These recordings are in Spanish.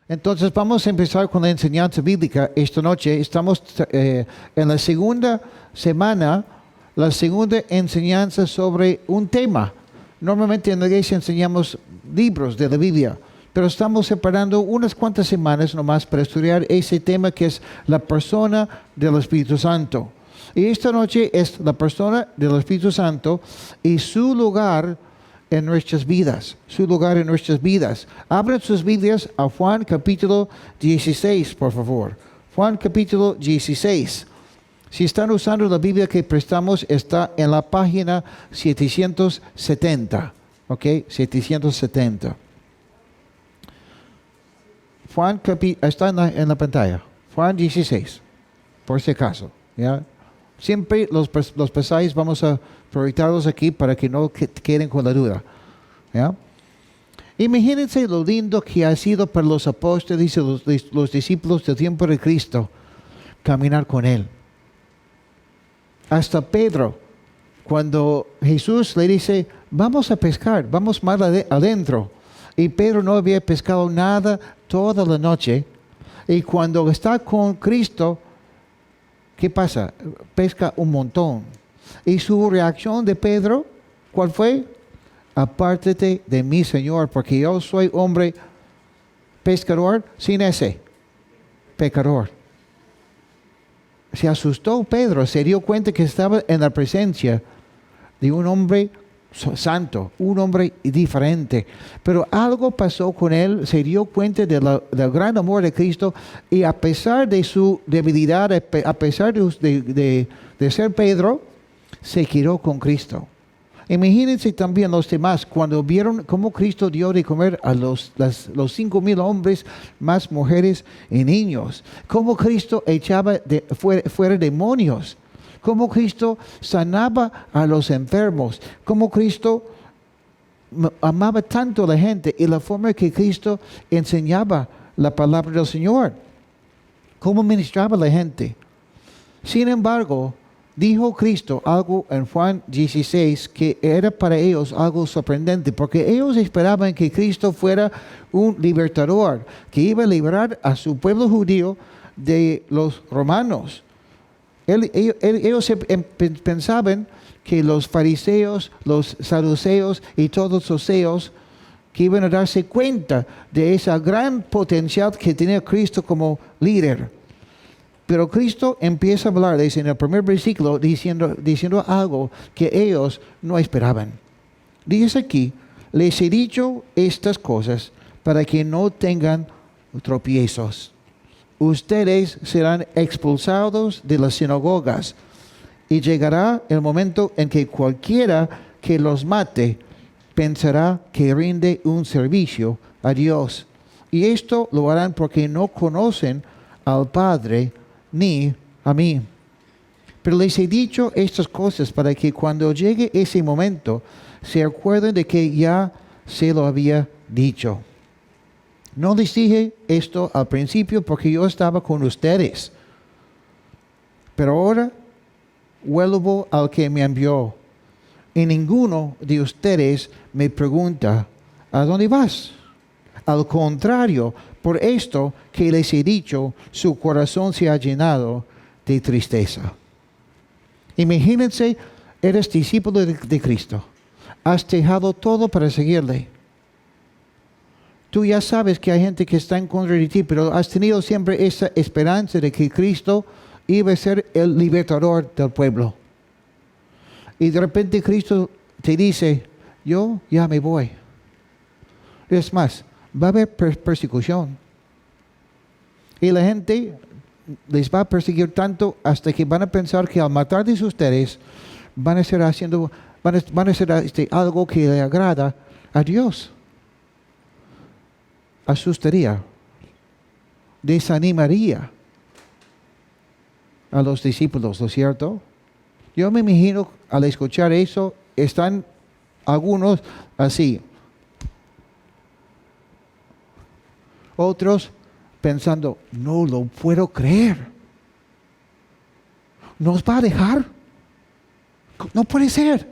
Entonces vamos a empezar con la enseñanza bíblica esta noche. Estamos en la segunda semana, la segunda enseñanza sobre un tema. Normalmente en la iglesia enseñamos libros de la Biblia, pero estamos separando unas cuantas semanas nomás para estudiar ese tema que es la persona del Espíritu Santo. Y esta noche es la persona del Espíritu Santo y su lugar en nuestras vidas, su lugar en nuestras vidas. Abran sus Biblias a Juan capítulo 16, por favor. Juan capítulo 16. Si están usando la Biblia que prestamos, está en la página 770. ¿Ok? 770. Juan está en la pantalla. Juan 16, por si acaso. ¿Ya? Siempre los pasajes vamos a proyectarlos aquí para que no queden con la duda. ¿Ya? Imagínense lo lindo que ha sido para los apóstoles y los discípulos del tiempo de Cristo caminar con Él. Hasta Pedro, cuando Jesús le dice, vamos a pescar, vamos más adentro. Y Pedro no había pescado nada toda la noche. Y cuando está con Cristo, ¿qué pasa? Pesca un montón. Y su reacción de Pedro, ¿cuál fue? Apártate de mí, Señor, porque yo soy hombre pescador sin ese pecador. Se asustó Pedro, se dio cuenta que estaba en la presencia de un hombre santo, un hombre diferente. Pero algo pasó con él, se dio cuenta del gran amor de Cristo y a pesar de su debilidad, a pesar de ser Pedro, se quedó con Cristo. Imagínense también los demás, cuando vieron cómo Cristo dio de comer a los 5,000 hombres, más mujeres y niños. Cómo Cristo echaba fuera demonios. Cómo Cristo sanaba a los enfermos. Cómo Cristo amaba tanto a la gente y la forma que Cristo enseñaba la palabra del Señor. Cómo ministraba a la gente. Sin embargo, dijo Cristo algo en Juan 16 que era para ellos algo sorprendente, porque ellos esperaban que Cristo fuera un libertador, que iba a liberar a su pueblo judío de los romanos. Ellos pensaban que los fariseos, los saduceos y todos los seos que iban a darse cuenta de ese gran potencial que tenía Cristo como líder. Pero Cristo empieza a hablarles en el primer versículo diciendo algo que ellos no esperaban. Dice aquí, les he dicho estas cosas para que no tengan tropiezos. Ustedes serán expulsados de las sinagogas y llegará el momento en que cualquiera que los mate pensará que rinde un servicio a Dios. Y esto lo harán porque no conocen al Padre ni a mí. Pero les he dicho estas cosas para que cuando llegue ese momento se acuerden de que ya se lo había dicho. No les dije esto al principio porque yo estaba con ustedes. Pero ahora vuelvo al que me envió. Y ninguno de ustedes me pregunta, ¿a dónde vas? Al contrario, por esto que les he dicho, su corazón se ha llenado de tristeza. Imagínense, eres discípulo de Cristo. Has dejado todo para seguirle. Tú ya sabes que hay gente que está en contra de ti, pero has tenido siempre esa esperanza de que Cristo iba a ser el libertador del pueblo. Y de repente Cristo te dice, yo ya me voy. Es más, va a haber persecución. Y la gente les va a perseguir tanto hasta que van a pensar que al matarles ustedes van a ser algo que le agrada a Dios. Asustaría, desanimaría a los discípulos, ¿no es cierto? Yo me imagino al escuchar eso, están algunos así. Otros pensando, no lo puedo creer. ¿Nos va a dejar? No puede ser.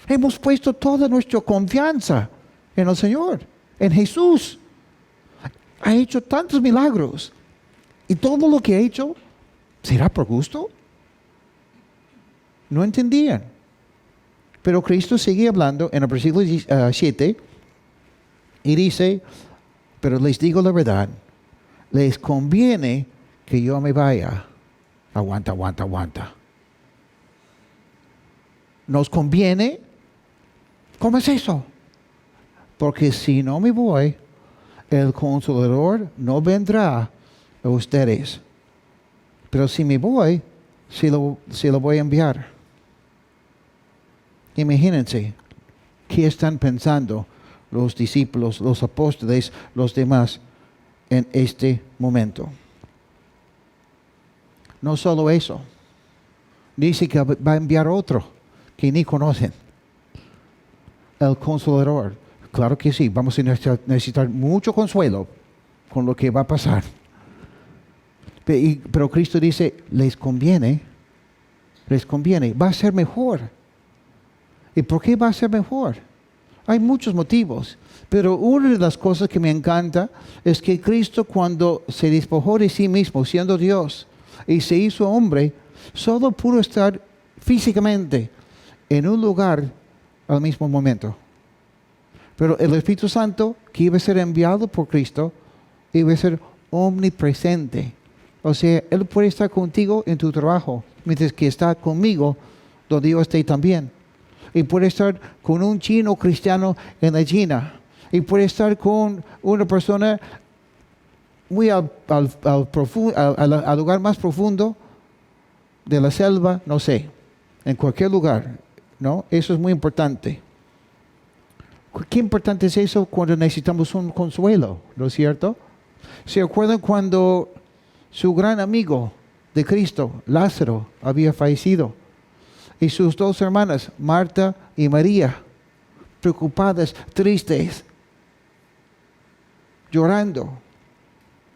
Hemos puesto toda nuestra confianza en el Señor, en Jesús. ha hecho tantos milagros. Y todo lo que ha hecho, ¿será por gusto? No entendían. Pero Cristo sigue hablando en el versículo 7 y dice, pero les digo la verdad, les conviene que yo me vaya. Aguanta. ¿Nos conviene? ¿Cómo es eso? Porque si no me voy, el Consolador no vendrá a ustedes. Pero si me voy, se lo voy a enviar. Imagínense, ¿qué están pensando los discípulos, los apóstoles, los demás en este momento? No solo eso, dice que va a enviar otro que ni conocen, el Consolador. Claro que sí, vamos a necesitar mucho consuelo con lo que va a pasar. Pero Cristo dice, les conviene, va a ser mejor. ¿Y por qué va a ser mejor? Hay muchos motivos, pero una de las cosas que me encanta es que Cristo, cuando se despojó de sí mismo, siendo Dios, y se hizo hombre, solo pudo estar físicamente en un lugar al mismo momento. Pero el Espíritu Santo, que iba a ser enviado por Cristo, iba a ser omnipresente. O sea, Él puede estar contigo en tu trabajo, mientras que está conmigo donde yo esté también. Y puede estar con un chino cristiano en la China. Y puede estar con una persona muy al lugar más profundo de la selva, no sé, en cualquier lugar, ¿no? Eso es muy importante. Qué importante es eso cuando necesitamos un consuelo, ¿no es cierto? ¿Se acuerdan cuando su gran amigo de Cristo, Lázaro, había fallecido? Y sus dos hermanas, Marta y María, preocupadas, tristes, llorando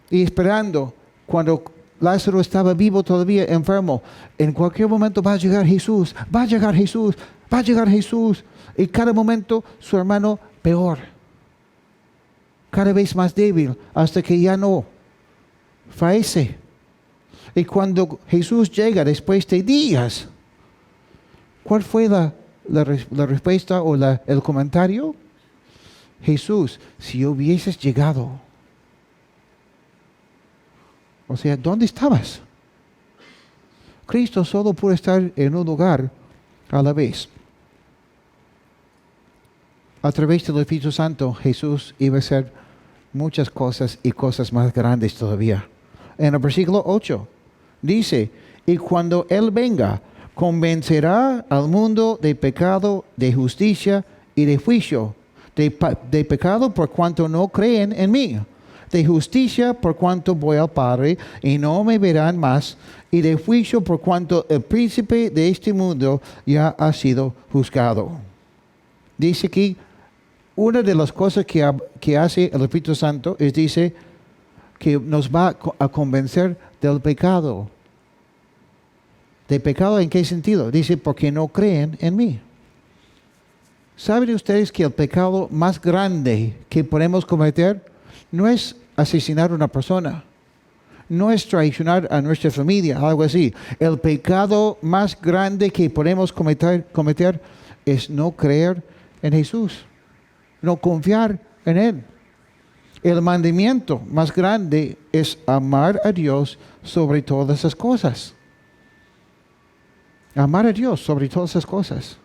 y esperando cuando Lázaro estaba vivo todavía, enfermo. En cualquier momento va a llegar Jesús, va a llegar Jesús, va a llegar Jesús. Y cada momento su hermano peor, cada vez más débil, hasta que ya no fallece. Y cuando Jesús llega después de días, ¿cuál fue la respuesta o el comentario? Jesús, si hubieses llegado. O sea, ¿dónde estabas? Cristo solo puede estar en un lugar a la vez. A través del Espíritu Santo, Jesús iba a hacer muchas cosas y cosas más grandes todavía. En el versículo 8 dice, y cuando Él venga, convencerá al mundo de pecado, de justicia y de juicio. De pecado por cuanto no creen en mí. De justicia por cuanto voy al Padre y no me verán más. Y de juicio por cuanto el príncipe de este mundo ya ha sido juzgado. Dice aquí, una de las cosas que hace el Espíritu Santo es, dice, que nos va a convencer del pecado. ¿De pecado en qué sentido? Dice, porque no creen en mí. ¿Saben ustedes que el pecado más grande que podemos cometer no es asesinar a una persona? No es traicionar a nuestra familia, algo así. El pecado más grande que podemos cometer es no creer en Jesús. No confiar en Él. El mandamiento más grande es amar a Dios sobre todas esas cosas. Amar a Dios sobre todas esas cosas.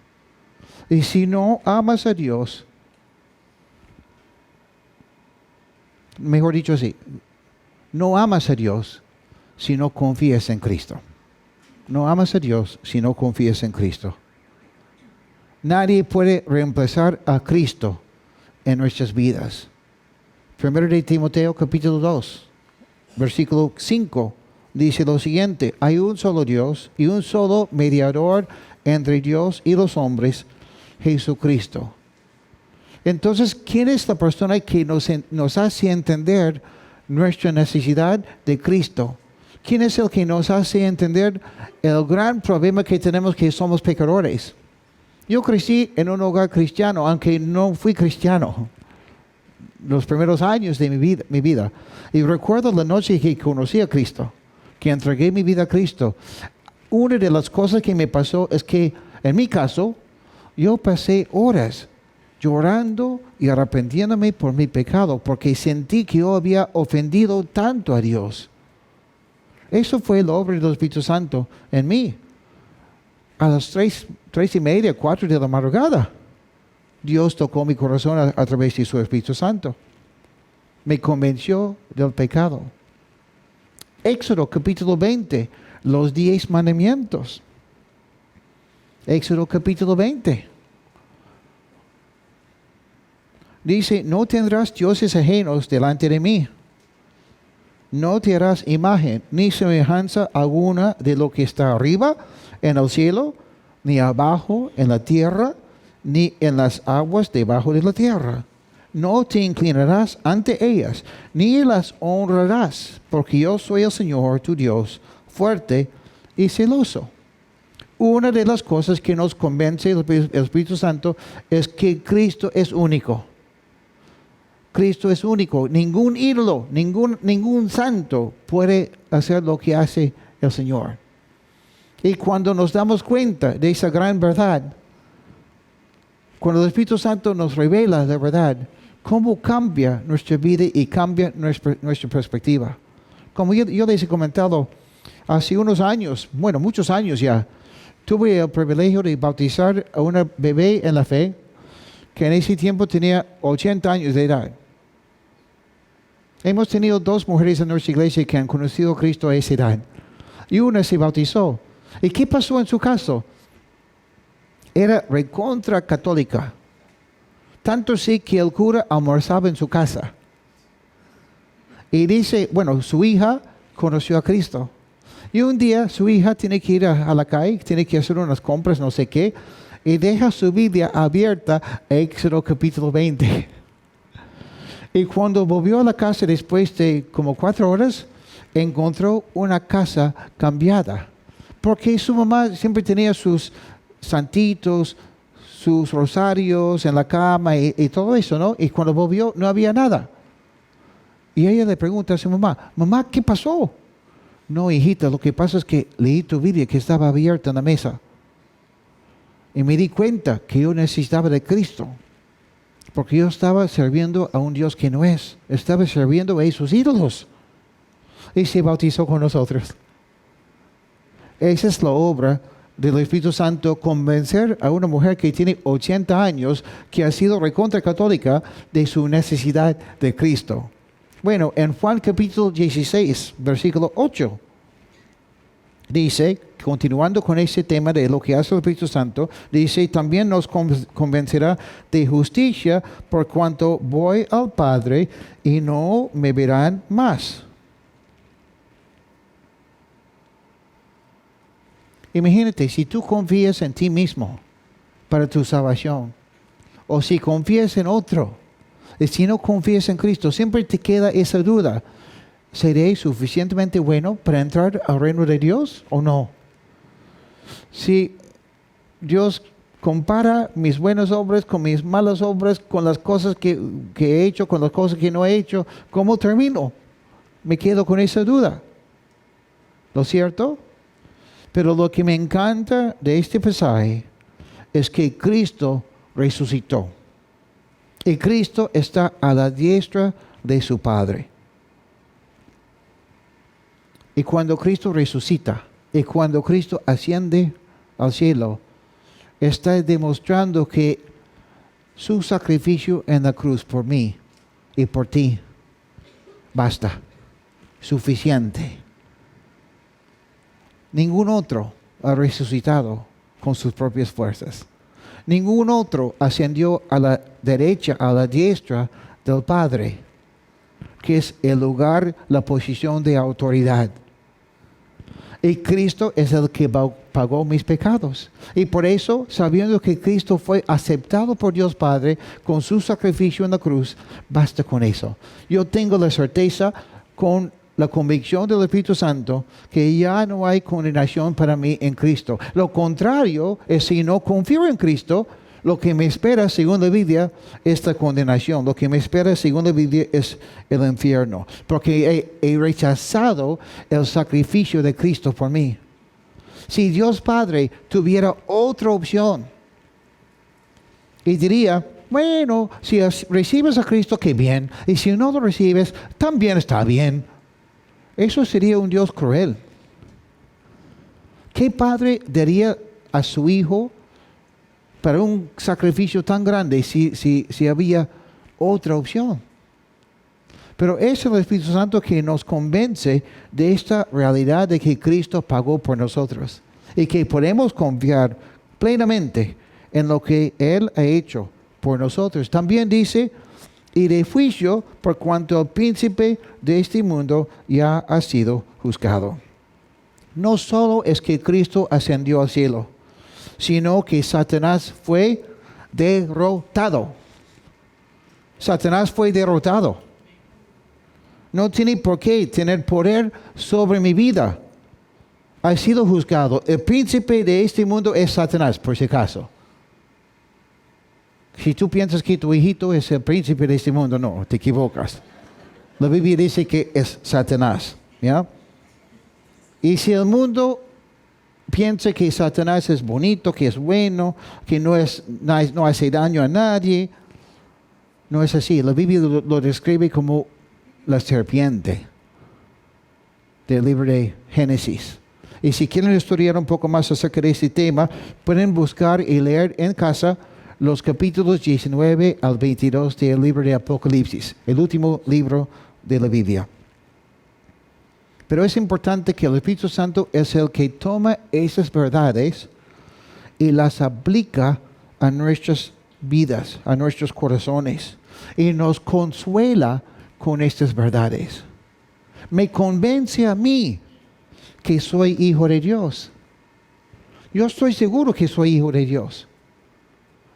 Y si no amas a Dios, mejor dicho así, no amas a Dios si no confías en Cristo. No amas a Dios si no confías en Cristo. Nadie puede reemplazar a Cristo en nuestras vidas. 1 de Timoteo capítulo 2, versículo 5, dice lo siguiente, hay un solo Dios y un solo mediador entre Dios y los hombres, Jesucristo. Entonces, ¿quién es la persona que nos hace entender nuestra necesidad de Cristo? ¿Quién es el que nos hace entender el gran problema que tenemos, que somos pecadores? Yo crecí en un hogar cristiano, aunque no fui cristiano. los primeros años de mi vida. Y recuerdo la noche que conocí a Cristo, que entregué mi vida a Cristo. Una de las cosas que me pasó es que, en mi caso, yo pasé horas llorando y arrepintiéndome por mi pecado, porque sentí que yo había ofendido tanto a Dios. Eso fue la obra del Espíritu Santo en mí. A las 3:30, 4 de la madrugada, Dios tocó mi corazón a través de su Espíritu Santo. Me convenció del pecado. Éxodo capítulo 20, los 10 mandamientos. Éxodo capítulo 20. Dice, no tendrás dioses ajenos delante de mí. No te harás imagen ni semejanza alguna de lo que está arriba en el cielo, ni abajo en la tierra, ni en las aguas debajo de la tierra. No te inclinarás ante ellas, ni las honrarás, porque yo soy el Señor tu Dios, fuerte y celoso. Una de las cosas que nos convence el Espíritu Santo es que Cristo es único. Cristo es único. Ningún ídolo, ningún santo puede hacer lo que hace el Señor. Y cuando nos damos cuenta de esa gran verdad, cuando el Espíritu Santo nos revela la verdad, cómo cambia nuestra vida y cambia nuestra perspectiva. Como yo les he comentado, hace unos años, bueno, muchos años ya, tuve el privilegio de bautizar a una bebé en la fe que en ese tiempo tenía 80 años de edad. Hemos tenido 2 mujeres en nuestra iglesia que han conocido a Cristo a esa edad. Y una se bautizó. ¿Y qué pasó en su caso? Era recontra católica. Tanto así que el cura almorzaba en su casa. Y dice, bueno, su hija conoció a Cristo. Y un día su hija tiene que ir a la calle, tiene que hacer unas compras, no sé qué, y deja su Biblia abierta a Éxodo capítulo 20. Y cuando volvió a la casa después de como 4 horas, encontró una casa cambiada. Porque su mamá siempre tenía sus santitos, sus rosarios en la cama y todo eso, ¿no? Y cuando volvió no había nada. Y ella le pregunta a su mamá, mamá, ¿qué pasó? No, hijita, lo que pasa es que leí tu Biblia que estaba abierta en la mesa. Y me di cuenta que yo necesitaba de Cristo. Porque yo estaba sirviendo a un Dios que no es. Estaba sirviendo a esos ídolos. Y se bautizó con nosotros. Esa es la obra del Espíritu Santo, convencer a una mujer que tiene 80 años, que ha sido recontra católica, de su necesidad de Cristo. Bueno, en Juan capítulo 16, versículo 8, dice, continuando con ese tema de lo que hace el Espíritu Santo, dice, también nos convencerá de justicia por cuanto voy al Padre y no me verán más. Imagínate, si tú confías en ti mismo para tu salvación, o si confías en otro, y si no confías en Cristo, siempre te queda esa duda. ¿Seré suficientemente bueno para entrar al reino de Dios o no? Si Dios compara mis buenas obras con mis malas obras, con las cosas que he hecho, con las cosas que no he hecho, ¿cómo termino? Me quedo con esa duda. ¿No es cierto? Pero lo que me encanta de este pasaje es que Cristo resucitó. Y Cristo está a la diestra de su Padre. Y cuando Cristo resucita, y cuando Cristo asciende al cielo, está demostrando que su sacrificio en la cruz por mí y por ti basta, suficiente. Ningún otro ha resucitado con sus propias fuerzas. Ningún otro ascendió a la derecha, a la diestra del Padre, que es el lugar, la posición de autoridad. Y Cristo es el que pagó mis pecados. Y por eso, sabiendo que Cristo fue aceptado por Dios Padre con su sacrificio en la cruz, basta con eso. Yo tengo la certeza, con la convicción del Espíritu Santo, que ya no hay condenación para mí en Cristo. Lo contrario es, si no confío en Cristo, lo que me espera, según la Biblia, es la condenación. Lo que me espera, según la Biblia, es el infierno. Porque he rechazado el sacrificio de Cristo por mí. Si Dios Padre tuviera otra opción y diría, bueno, si recibes a Cristo, qué bien. Y si no lo recibes, también está bien. Eso sería un Dios cruel. ¿Qué padre daría a su hijo para un sacrificio tan grande si había otra opción? Pero es el Espíritu Santo que nos convence de esta realidad de que Cristo pagó por nosotros y que podemos confiar plenamente en lo que Él ha hecho por nosotros. También dice, y de juicio por cuanto el príncipe de este mundo ya ha sido juzgado. No solo es que Cristo ascendió al cielo, sino que Satanás fue derrotado. Satanás fue derrotado. No tiene por qué tener poder sobre mi vida. Ha sido juzgado. El príncipe de este mundo es Satanás, por si acaso. Si tú piensas que tu hijito es el príncipe de este mundo, no, te equivocas. La Biblia dice que es Satanás, ¿ya? Y si el mundo piensa que Satanás es bonito, que es bueno, que no hace daño a nadie, no es así. La Biblia lo describe como la serpiente del libro de Génesis. Y si quieren estudiar un poco más acerca de este tema, pueden buscar y leer en casa los capítulos 19 al 22 del libro de Apocalipsis, el último libro de la Biblia. Pero es importante que el Espíritu Santo es el que toma esas verdades y las aplica a nuestras vidas, a nuestros corazones, y nos consuela con estas verdades. Me convence a mí que soy hijo de Dios. Yo estoy seguro que soy hijo de Dios.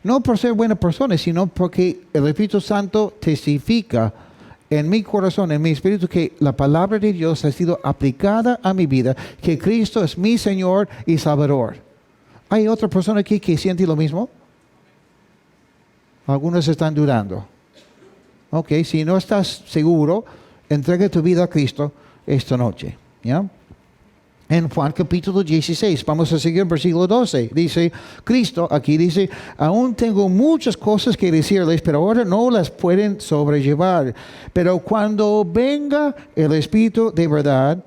No por ser buena persona, sino porque el Espíritu Santo testifica en mi corazón, en mi espíritu, que la palabra de Dios ha sido aplicada a mi vida, que Cristo es mi Señor y Salvador. ¿Hay otra persona aquí que siente lo mismo? Algunos están dudando. Ok, si no estás seguro, entrega tu vida a Cristo esta noche. ¿Ya? En Juan capítulo 16, vamos a seguir versículo 12. Dice, Cristo aquí dice, aún tengo muchas cosas que decirles, pero ahora no las pueden sobrellevar. Pero cuando venga el Espíritu de verdad,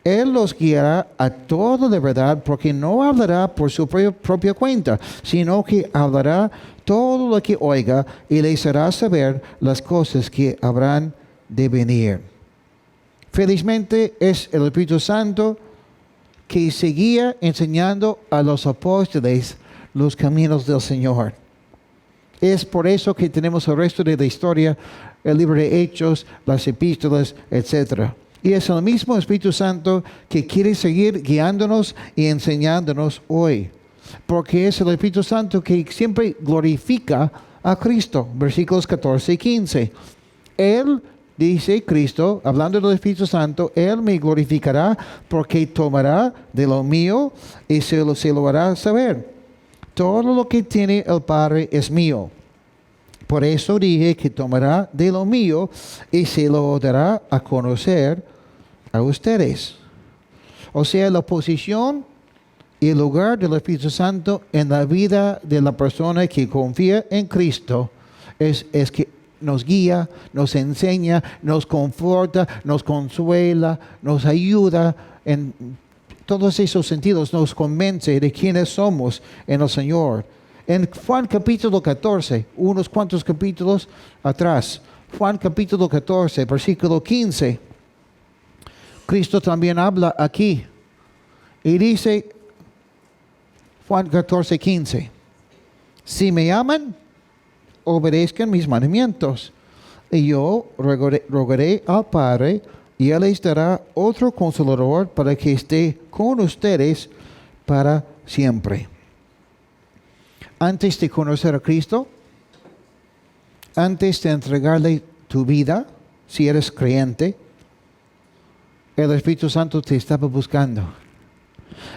Él los guiará a toda la verdad, porque no hablará por su propia cuenta, sino que hablará todo lo que oiga y les hará saber las cosas que habrán de venir. Felizmente es el Espíritu Santo que seguía enseñando a los apóstoles los caminos del Señor. Es por eso que tenemos el resto de la historia, el libro de Hechos, las epístolas, etc. Y es el mismo Espíritu Santo que quiere seguir guiándonos y enseñándonos hoy. Porque es el Espíritu Santo que siempre glorifica a Cristo. Versículos 14 y 15. Él dice Cristo, hablando del Espíritu Santo, Él me glorificará porque tomará de lo mío y se lo hará saber. Todo lo que tiene el Padre es mío. Por eso dije que tomará de lo mío y se lo dará a conocer a ustedes. O sea, la posición y el lugar del Espíritu Santo en la vida de la persona que confía en Cristo es que nos guía, nos enseña, nos conforta, nos consuela, nos ayuda en todos esos sentidos, nos convence de quiénes somos en el Señor. En Juan capítulo 14, unos cuantos capítulos atrás, Juan capítulo 14, versículo 15, Cristo también habla aquí y dice, Juan 14, 15, si me aman, obedezcan mis mandamientos, y yo rogaré al Padre, y Él les dará otro consolador para que esté con ustedes para siempre. Antes de conocer a Cristo, antes de entregarle tu vida, si eres creyente, el Espíritu Santo te estaba buscando.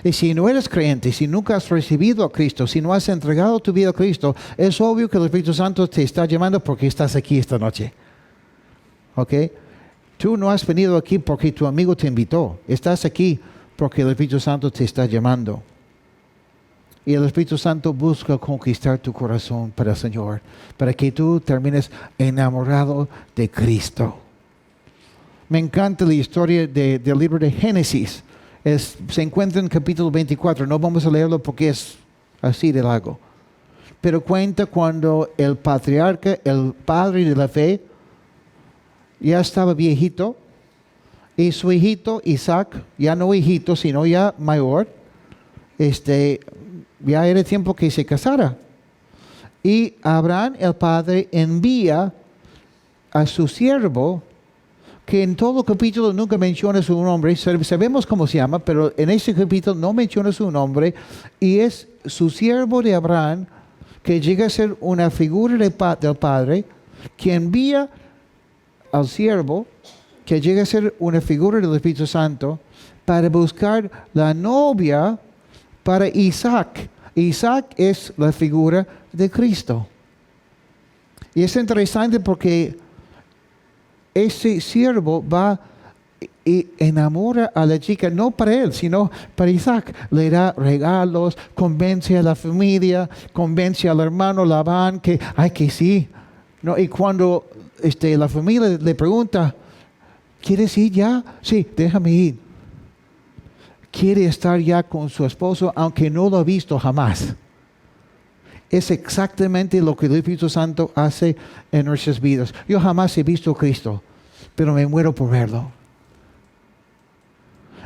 Y si no eres creyente, si nunca has recibido a Cristo, si no has entregado tu vida a Cristo, es obvio que el Espíritu Santo te está llamando porque estás aquí esta noche. ¿Ok? Tú no has venido aquí porque tu amigo te invitó. Estás aquí porque el Espíritu Santo te está llamando. Y el Espíritu Santo busca conquistar tu corazón para el Señor, para que tú termines enamorado de Cristo. Me encanta la historia del libro de Génesis. Se encuentra en capítulo 24. No vamos a leerlo porque es así de largo. Pero cuenta cuando el patriarca, el padre de la fe, ya estaba viejito. Y su hijito Isaac, ya no hijito, sino ya mayor, ya era tiempo que se casara. Y Abraham, el padre, envía a su siervo, que en todo capítulo nunca menciona su nombre. Sabemos cómo se llama, pero en este capítulo no menciona su nombre. Y es su siervo de Abraham, que llega a ser una figura del padre, que envía al siervo, que llega a ser una figura del Espíritu Santo, para buscar la novia para Isaac. Isaac es la figura de Cristo. Y es interesante porque ese siervo va y enamora a la chica, no para él, sino para Isaac. Le da regalos, convence a la familia, convence al hermano Labán que sí. No, y cuando la familia le pregunta, ¿quieres ir ya? Sí, déjame ir. Quiere estar ya con su esposo, aunque no lo ha visto jamás. Es exactamente lo que el Espíritu Santo hace en nuestras vidas. Yo jamás he visto a Cristo, pero me muero por verlo.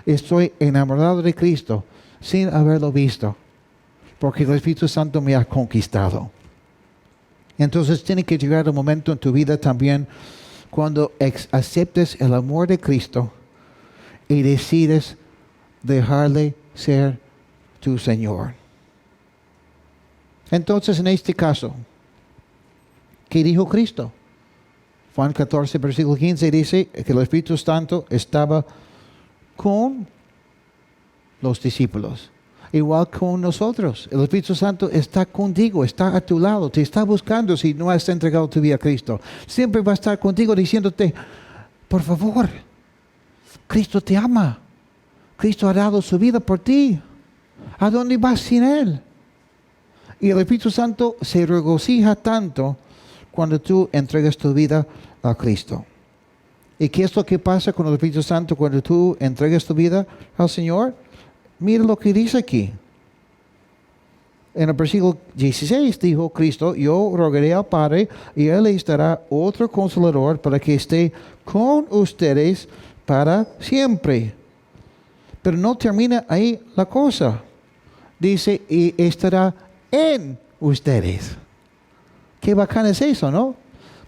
Estoy enamorado de Cristo sin haberlo visto, porque el Espíritu Santo me ha conquistado. Entonces tiene que llegar el momento en tu vida también cuando aceptes el amor de Cristo y decides dejarle ser tu Señor. Entonces, en este caso, ¿qué dijo Cristo? Juan 14, versículo 15 dice que el Espíritu Santo estaba con los discípulos, igual con nosotros. El Espíritu Santo está contigo, está a tu lado, te está buscando si no has entregado tu vida a Cristo. Siempre va a estar contigo diciéndote, por favor, Cristo te ama. Cristo ha dado su vida por ti. ¿A dónde vas sin Él? Y el Espíritu Santo se regocija tanto cuando tú entregas tu vida a Cristo. ¿Y qué es lo que pasa con el Espíritu Santo cuando tú entregas tu vida al Señor? Mira lo que dice aquí. En el versículo 16 dijo Cristo, yo rogaré al Padre y Él les dará otro consolador para que esté con ustedes para siempre. Pero no termina ahí la cosa. Dice, y estará en ustedes. Qué bacán es eso, ¿no?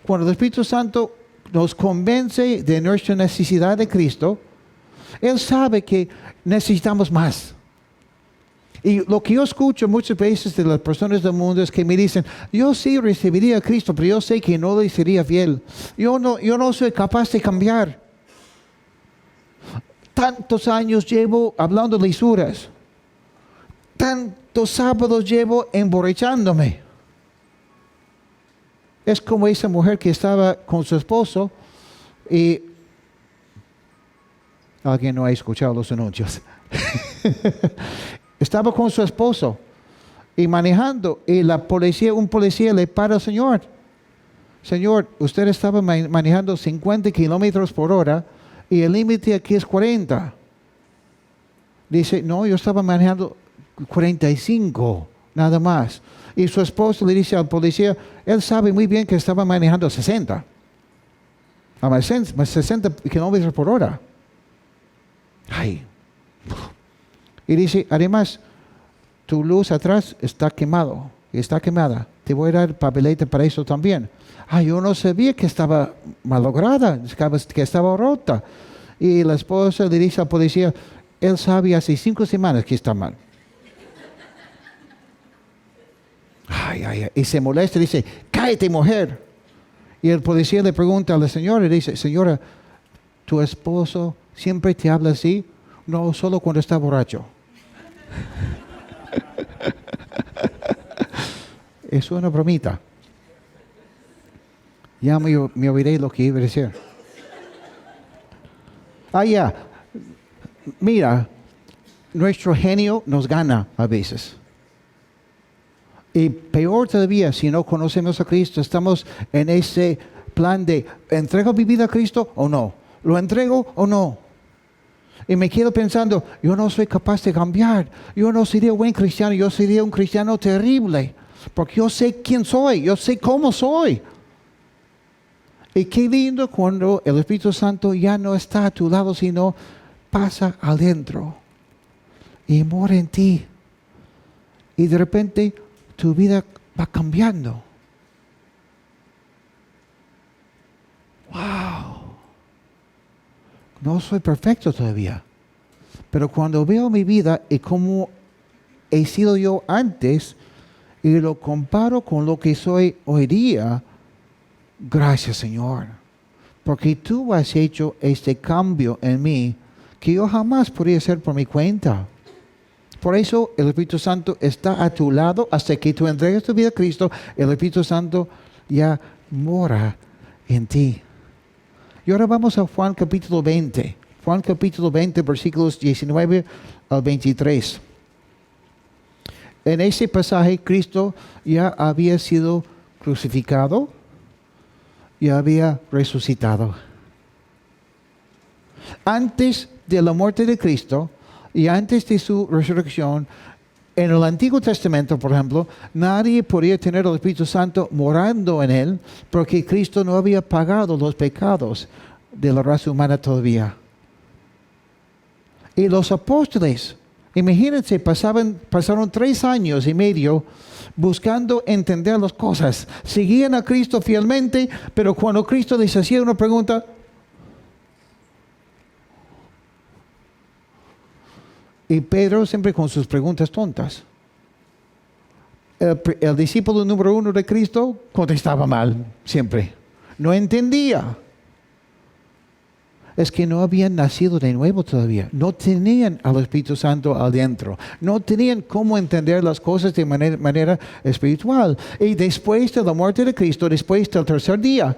Cuando el Espíritu Santo nos convence de nuestra necesidad de Cristo, Él sabe que necesitamos más. Y lo que yo escucho muchas veces de las personas del mundo es que me dicen, yo sí recibiría a Cristo, pero yo sé que no le sería fiel. Yo no soy capaz de cambiar. Tantos años llevo hablando lisuras. Tantos sábados llevo emborrachándome. Es como esa mujer que estaba con su esposo y alguien no ha escuchado los anuncios. Estaba con su esposo y manejando y un policía le para al Señor. Señor, usted estaba manejando 50 kilómetros por hora y el límite aquí es 40. Dice, no, yo estaba manejando 45, nada más. Y su esposo le dice al policía, él sabe muy bien que estaba manejando 60. A 60 kilómetros por hora. Ay. Y dice, además, tu luz atrás está quemada. Te voy a dar papeleta para eso también. Yo no sabía que estaba malograda, que estaba rota. Y la esposa le dice al policía, él sabe hace 5 semanas que está mal. Y se molesta y dice, cállate, mujer. Y el policía le pregunta a la señora y dice, señora, ¿tu esposo siempre te habla así? No, solo cuando está borracho. Es una bromita. Ya me olvidé lo que iba a decir. Ya. Mira, nuestro genio nos gana a veces. Y peor todavía, si no conocemos a Cristo, estamos en ese plan de, ¿entrego mi vida a Cristo o no? ¿Lo entrego o no? Y me quedo pensando, yo no soy capaz de cambiar. Yo no sería un buen cristiano, yo sería un cristiano terrible. Porque yo sé quién soy, yo sé cómo soy. Y qué lindo cuando el Espíritu Santo ya no está a tu lado, sino pasa adentro y mora en ti. Y de repente tu vida va cambiando. ¡Wow! No soy perfecto todavía. Pero cuando veo mi vida y cómo he sido yo antes y lo comparo con lo que soy hoy día, gracias, Señor. Porque tú has hecho este cambio en mí que yo jamás podría hacer por mi cuenta. Por eso el Espíritu Santo está a tu lado hasta que tú entregues tu vida a Cristo. El Espíritu Santo ya mora en ti. Y ahora vamos a Juan capítulo 20. Juan capítulo 20, versículos 19 al 23. En ese pasaje Cristo ya había sido crucificado y había resucitado. Antes de la muerte de Cristo y antes de su resurrección, en el Antiguo Testamento, por ejemplo, nadie podía tener al Espíritu Santo morando en él porque Cristo no había pagado los pecados de la raza humana todavía. Y los apóstoles, imagínense, pasaron 3 años y medio buscando entender las cosas. Seguían a Cristo fielmente, pero cuando Cristo les hacía una pregunta, y Pedro siempre con sus preguntas tontas. El discípulo número 1 de Cristo contestaba mal, siempre. No entendía. Es que no habían nacido de nuevo todavía. No tenían al Espíritu Santo adentro. No tenían cómo entender las cosas de manera espiritual. Y después de la muerte de Cristo, después del tercer día,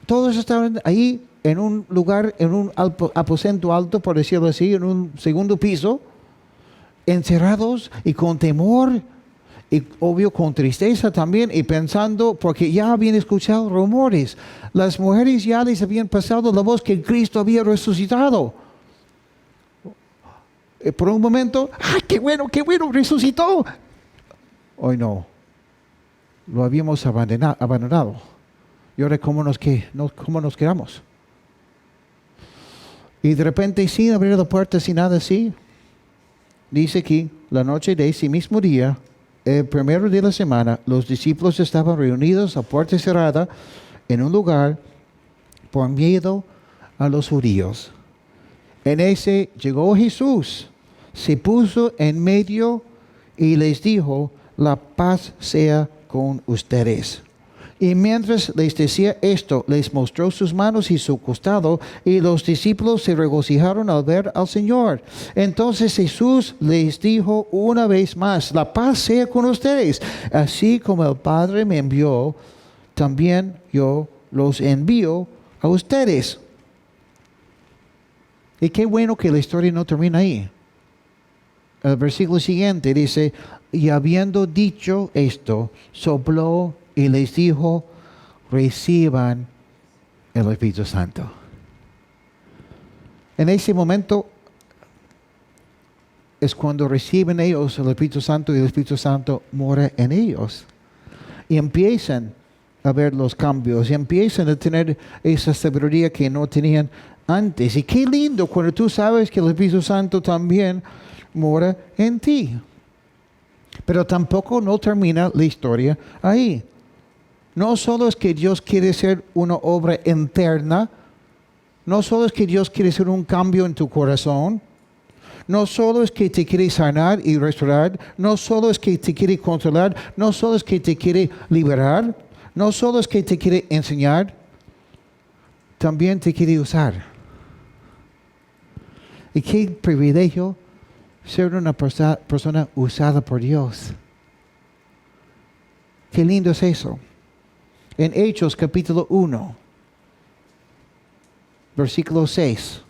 todos estaban ahí en un lugar, en un aposento alto, por decirlo así, en un segundo piso, encerrados y con temor, y obvio con tristeza también, y pensando, porque ya habían escuchado rumores. Las mujeres ya les habían pasado la voz que Cristo había resucitado. Por un momento, ¡ah, qué bueno, resucitó! Hoy no, lo habíamos abandonado. Y ahora, ¿cómo nos quedamos? Y de repente, sin abrir la puerta, sin nada así, dice aquí, la noche de ese mismo día, el primero de la semana, los discípulos estaban reunidos a puerta cerrada en un lugar por miedo a los judíos. En ese llegó Jesús, se puso en medio y les dijo, la paz sea con ustedes. Y mientras les decía esto, les mostró sus manos y su costado, y los discípulos se regocijaron al ver al Señor. Entonces Jesús les dijo una vez más, la paz sea con ustedes. Así como el Padre me envió, también yo los envío a ustedes. Y qué bueno que la historia no termina ahí. El versículo siguiente dice, y habiendo dicho esto, sopló y les dijo, reciban el Espíritu Santo. En ese momento es cuando reciben ellos el Espíritu Santo y el Espíritu Santo mora en ellos. Y empiezan a ver los cambios y empiezan a tener esa sabiduría que no tenían antes. Y qué lindo cuando tú sabes que el Espíritu Santo también mora en ti. Pero tampoco no termina la historia ahí. No solo es que Dios quiere hacer una obra interna, no solo es que Dios quiere hacer un cambio en tu corazón, no solo es que te quiere sanar y restaurar, no solo es que te quiere controlar, no solo es que te quiere liberar, no solo es que te quiere enseñar, también te quiere usar. Y qué privilegio ser una persona usada por Dios. Qué lindo es eso. En Hechos capítulo 1, versículo 6,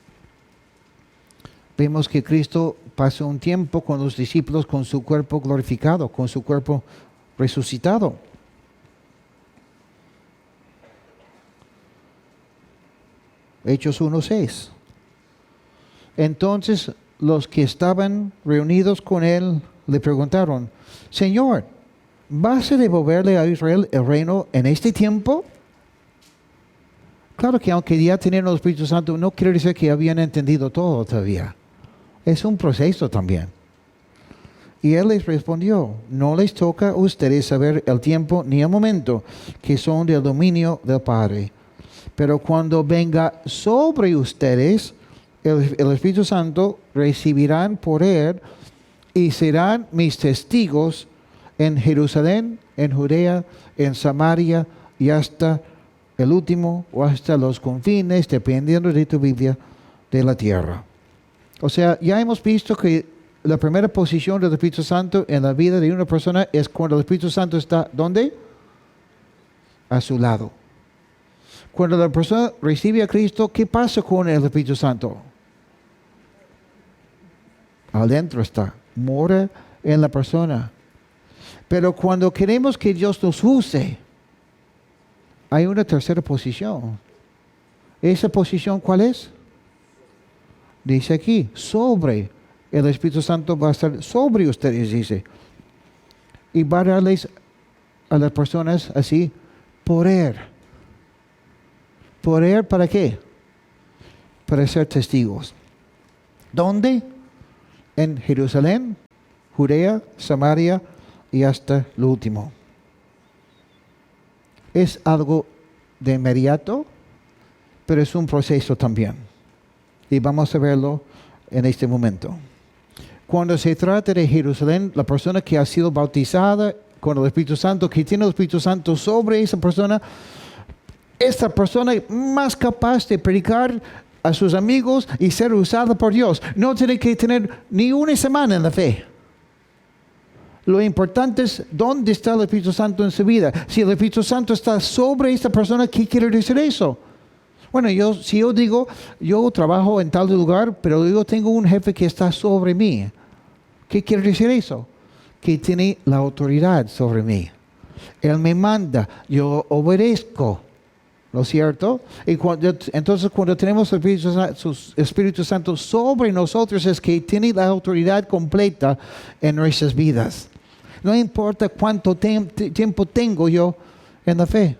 vemos que Cristo pasó un tiempo con los discípulos con su cuerpo glorificado, con su cuerpo resucitado. Hechos 1:6. Entonces los que estaban reunidos con él le preguntaron: Señor, ¿vas a devolverle a Israel el reino en este tiempo? Claro que aunque ya tenían el Espíritu Santo, no quiere decir que habían entendido todo todavía. Es un proceso también. Y él les respondió: no les toca a ustedes saber el tiempo ni el momento que son del dominio del Padre. Pero cuando venga sobre ustedes el Espíritu Santo, recibirán poder y serán mis testigos en Jerusalén, en Judea, en Samaria y hasta el último o hasta los confines, dependiendo de tu Biblia, de la tierra. O sea, ya hemos visto que la primera posición del Espíritu Santo en la vida de una persona es cuando el Espíritu Santo está, ¿dónde? A su lado. Cuando la persona recibe a Cristo, ¿qué pasa con el Espíritu Santo? Adentro está, mora en la persona. Pero cuando queremos que Dios nos use, hay una tercera posición. ¿Esa posición cuál es? Dice aquí, sobre. El Espíritu Santo va a estar sobre ustedes, dice. Y va a darles a las personas así poder. ¿Poder para qué? Para ser testigos. ¿Dónde? En Jerusalén, Judea, Samaria y hasta lo último. Es algo de inmediato, pero es un proceso también. Y vamos a verlo en este momento. Cuando se trata de Jerusalén, la persona que ha sido bautizada con el Espíritu Santo, que tiene el Espíritu Santo sobre esa persona, esta persona es más capaz de predicar a sus amigos y ser usada por Dios. No tiene que tener ni una semana en la fe. Lo importante es dónde está el Espíritu Santo en su vida. Si el Espíritu Santo está sobre esta persona, ¿qué quiere decir eso? Bueno, si yo digo, yo trabajo en tal lugar, pero yo tengo un jefe que está sobre mí. ¿Qué quiere decir eso? Que tiene la autoridad sobre mí. Él me manda, yo obedezco. ¿No es cierto? Y entonces cuando tenemos el Espíritu Santo sobre nosotros, es que tiene la autoridad completa en nuestras vidas. No importa cuánto tiempo tengo yo en la fe.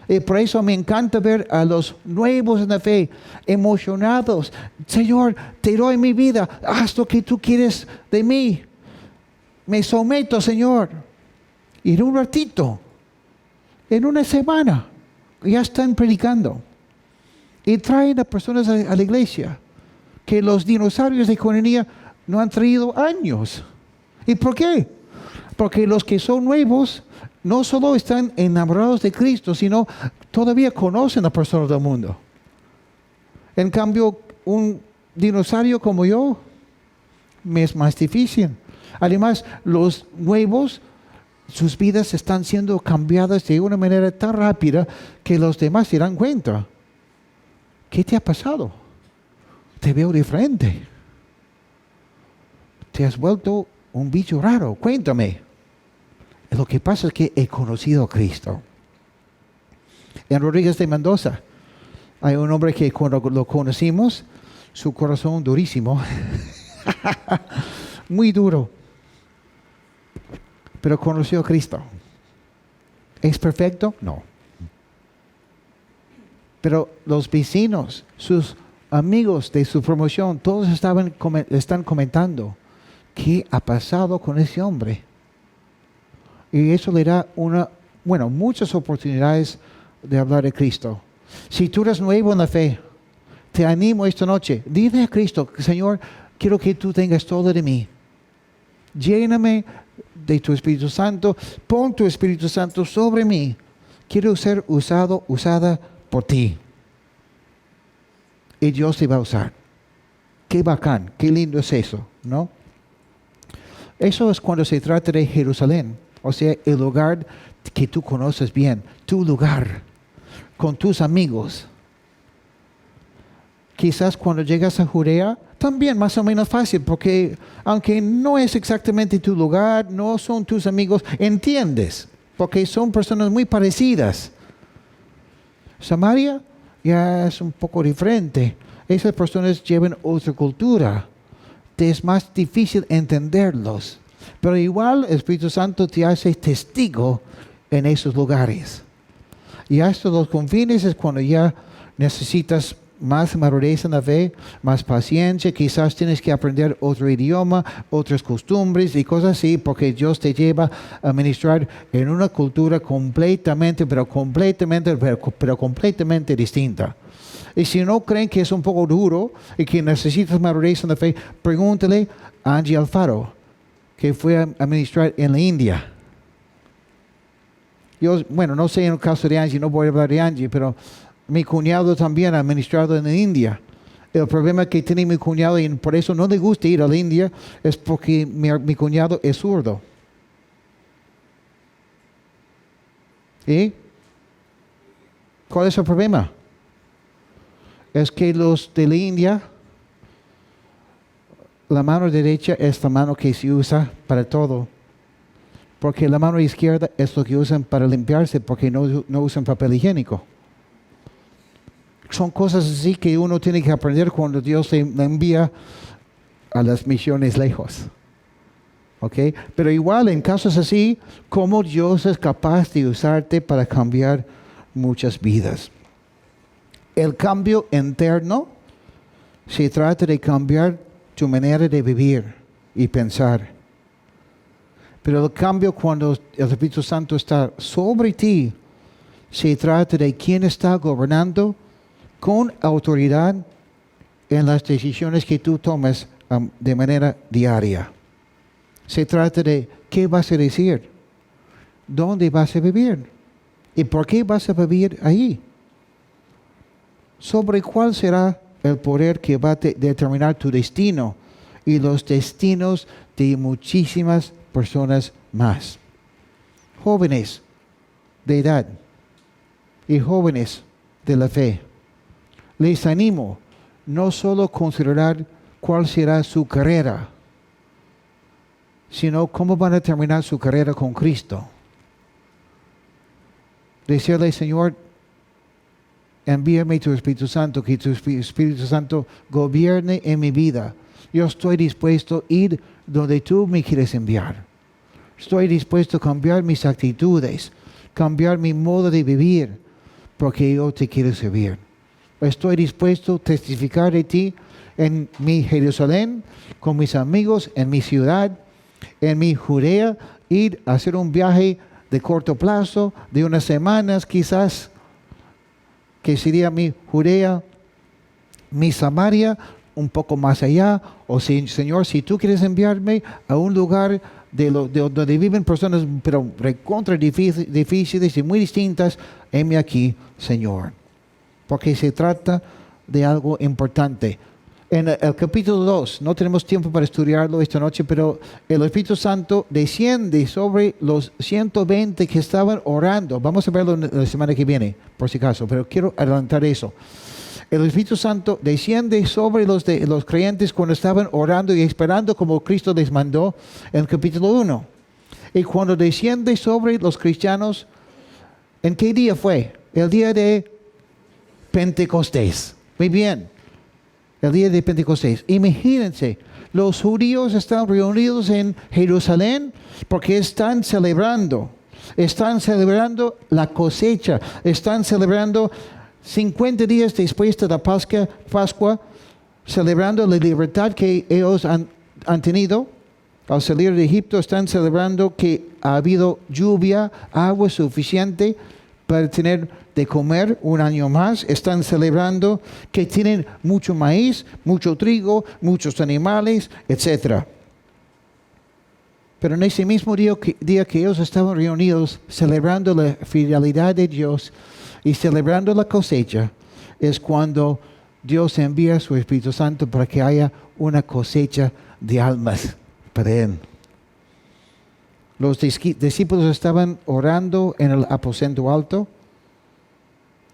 Y por eso me encanta ver a los nuevos en la fe, emocionados. Señor, te doy mi vida, haz lo que tú quieres de mí. Me someto, Señor. Y en un ratito, en una semana, ya están predicando. Y traen a personas a la iglesia que los dinosaurios de Coronilla no han traído años. ¿Y por qué? Porque los que son nuevos no solo están enamorados de Cristo, sino todavía conocen a personas del mundo. En cambio, un dinosaurio como yo me es más difícil. Además, los nuevos, sus vidas están siendo cambiadas de una manera tan rápida que los demás se dan cuenta. ¿Qué te ha pasado? Te veo diferente. Te has vuelto un bicho raro. Cuéntame. Lo que pasa es que he conocido a Cristo. En Rodríguez de Mendoza hay un hombre que cuando lo conocimos, su corazón durísimo, muy duro, pero conoció a Cristo. ¿Es perfecto? No. Pero los vecinos, sus amigos de su promoción, todos están comentando qué ha pasado con ese hombre. Y eso le da muchas oportunidades de hablar de Cristo. Si tú eres nuevo en la fe, te animo esta noche. Dile a Cristo: Señor, quiero que tú tengas todo de mí. Lléname de tu Espíritu Santo. Pon tu Espíritu Santo sobre mí. Quiero ser usada por ti. Y Dios te va a usar. Qué bacán, qué lindo es eso, ¿no? Eso es cuando se trata de Jerusalén. O sea, el lugar que tú conoces bien, tu lugar, con tus amigos. Quizás cuando llegas a Judea, también más o menos fácil, porque aunque no es exactamente tu lugar, no son tus amigos, entiendes, porque son personas muy parecidas. Samaria ya es un poco diferente. Esas personas llevan otra cultura. Te es más difícil entenderlos. Pero igual el Espíritu Santo te hace testigo en esos lugares. Y hasta los confines es cuando ya necesitas más madurez en la fe, más paciencia, quizás tienes que aprender otro idioma, otras costumbres y cosas así, porque Dios te lleva a ministrar en una cultura completamente distinta. Y si no creen que es un poco duro y que necesitas madurez en la fe, pregúntale a Angie Alfaro, que fue a ministrar en la India. Yo, bueno, no sé en el caso de Angie, no voy a hablar de Angie, pero mi cuñado también ha ministrado en la India. El problema que tiene mi cuñado, y por eso no le gusta ir a la India, es porque mi cuñado es zurdo. ¿Y cuál es el problema? Es que los de la India, la mano derecha es la mano que se usa para todo. Porque la mano izquierda es lo que usan para limpiarse, porque no usan papel higiénico. Son cosas así que uno tiene que aprender cuando Dios le envía a las misiones lejos. ¿Ok? Pero igual en casos así, cómo Dios es capaz de usarte para cambiar muchas vidas. El cambio interno se trata de cambiar tu manera de vivir y pensar. Pero el cambio cuando el Espíritu Santo está sobre ti, se trata de quién está gobernando con autoridad en las decisiones que tú tomas de manera diaria. Se trata de qué vas a decir, dónde vas a vivir y por qué vas a vivir ahí. Sobre cuál será el poder que va a determinar tu destino y los destinos de muchísimas personas más. Jóvenes de edad y jóvenes de la fe. Les animo no solo considerar cuál será su carrera, sino cómo van a terminar su carrera con Cristo. Decirle, Señor, envíame tu Espíritu Santo, que tu Espíritu Santo gobierne en mi vida. Yo estoy dispuesto a ir donde tú me quieres enviar. Estoy dispuesto a cambiar mis actitudes, cambiar mi modo de vivir, porque yo te quiero servir. Estoy dispuesto a testificar de ti en mi Jerusalén, con mis amigos, en mi ciudad, en mi Judea, ir a hacer un viaje de corto plazo, de unas semanas quizás, que sería mi Judea, mi Samaria, un poco más allá. O si, Señor, si tú quieres enviarme a un lugar de donde viven personas, pero recontra difíciles y muy distintas, heme aquí, Señor. Porque se trata de algo importante. En el capítulo 2, no tenemos tiempo para estudiarlo esta noche, pero el Espíritu Santo desciende sobre los 120 que estaban orando. Vamos a verlo la semana que viene, por si acaso, pero quiero adelantar eso. El Espíritu Santo desciende sobre los creyentes cuando estaban orando y esperando como Cristo les mandó en el capítulo 1. Y cuando desciende sobre los cristianos, ¿en qué día fue? El día de Pentecostés. Muy bien. El día de Pentecostés. Imagínense, los judíos están reunidos en Jerusalén porque están celebrando la cosecha, están celebrando 50 días después de la Pascua, celebrando la libertad que ellos han tenido. Al salir de Egipto están celebrando que ha habido lluvia, agua suficiente para tener de comer un año más. Están celebrando que tienen mucho maíz, mucho trigo, muchos animales, etc. Pero en ese mismo día que ellos estaban reunidos celebrando la fidelidad de Dios y celebrando la cosecha, es cuando Dios envía a su Espíritu Santo para que haya una cosecha de almas para Él. Los discípulos estaban orando en el aposento alto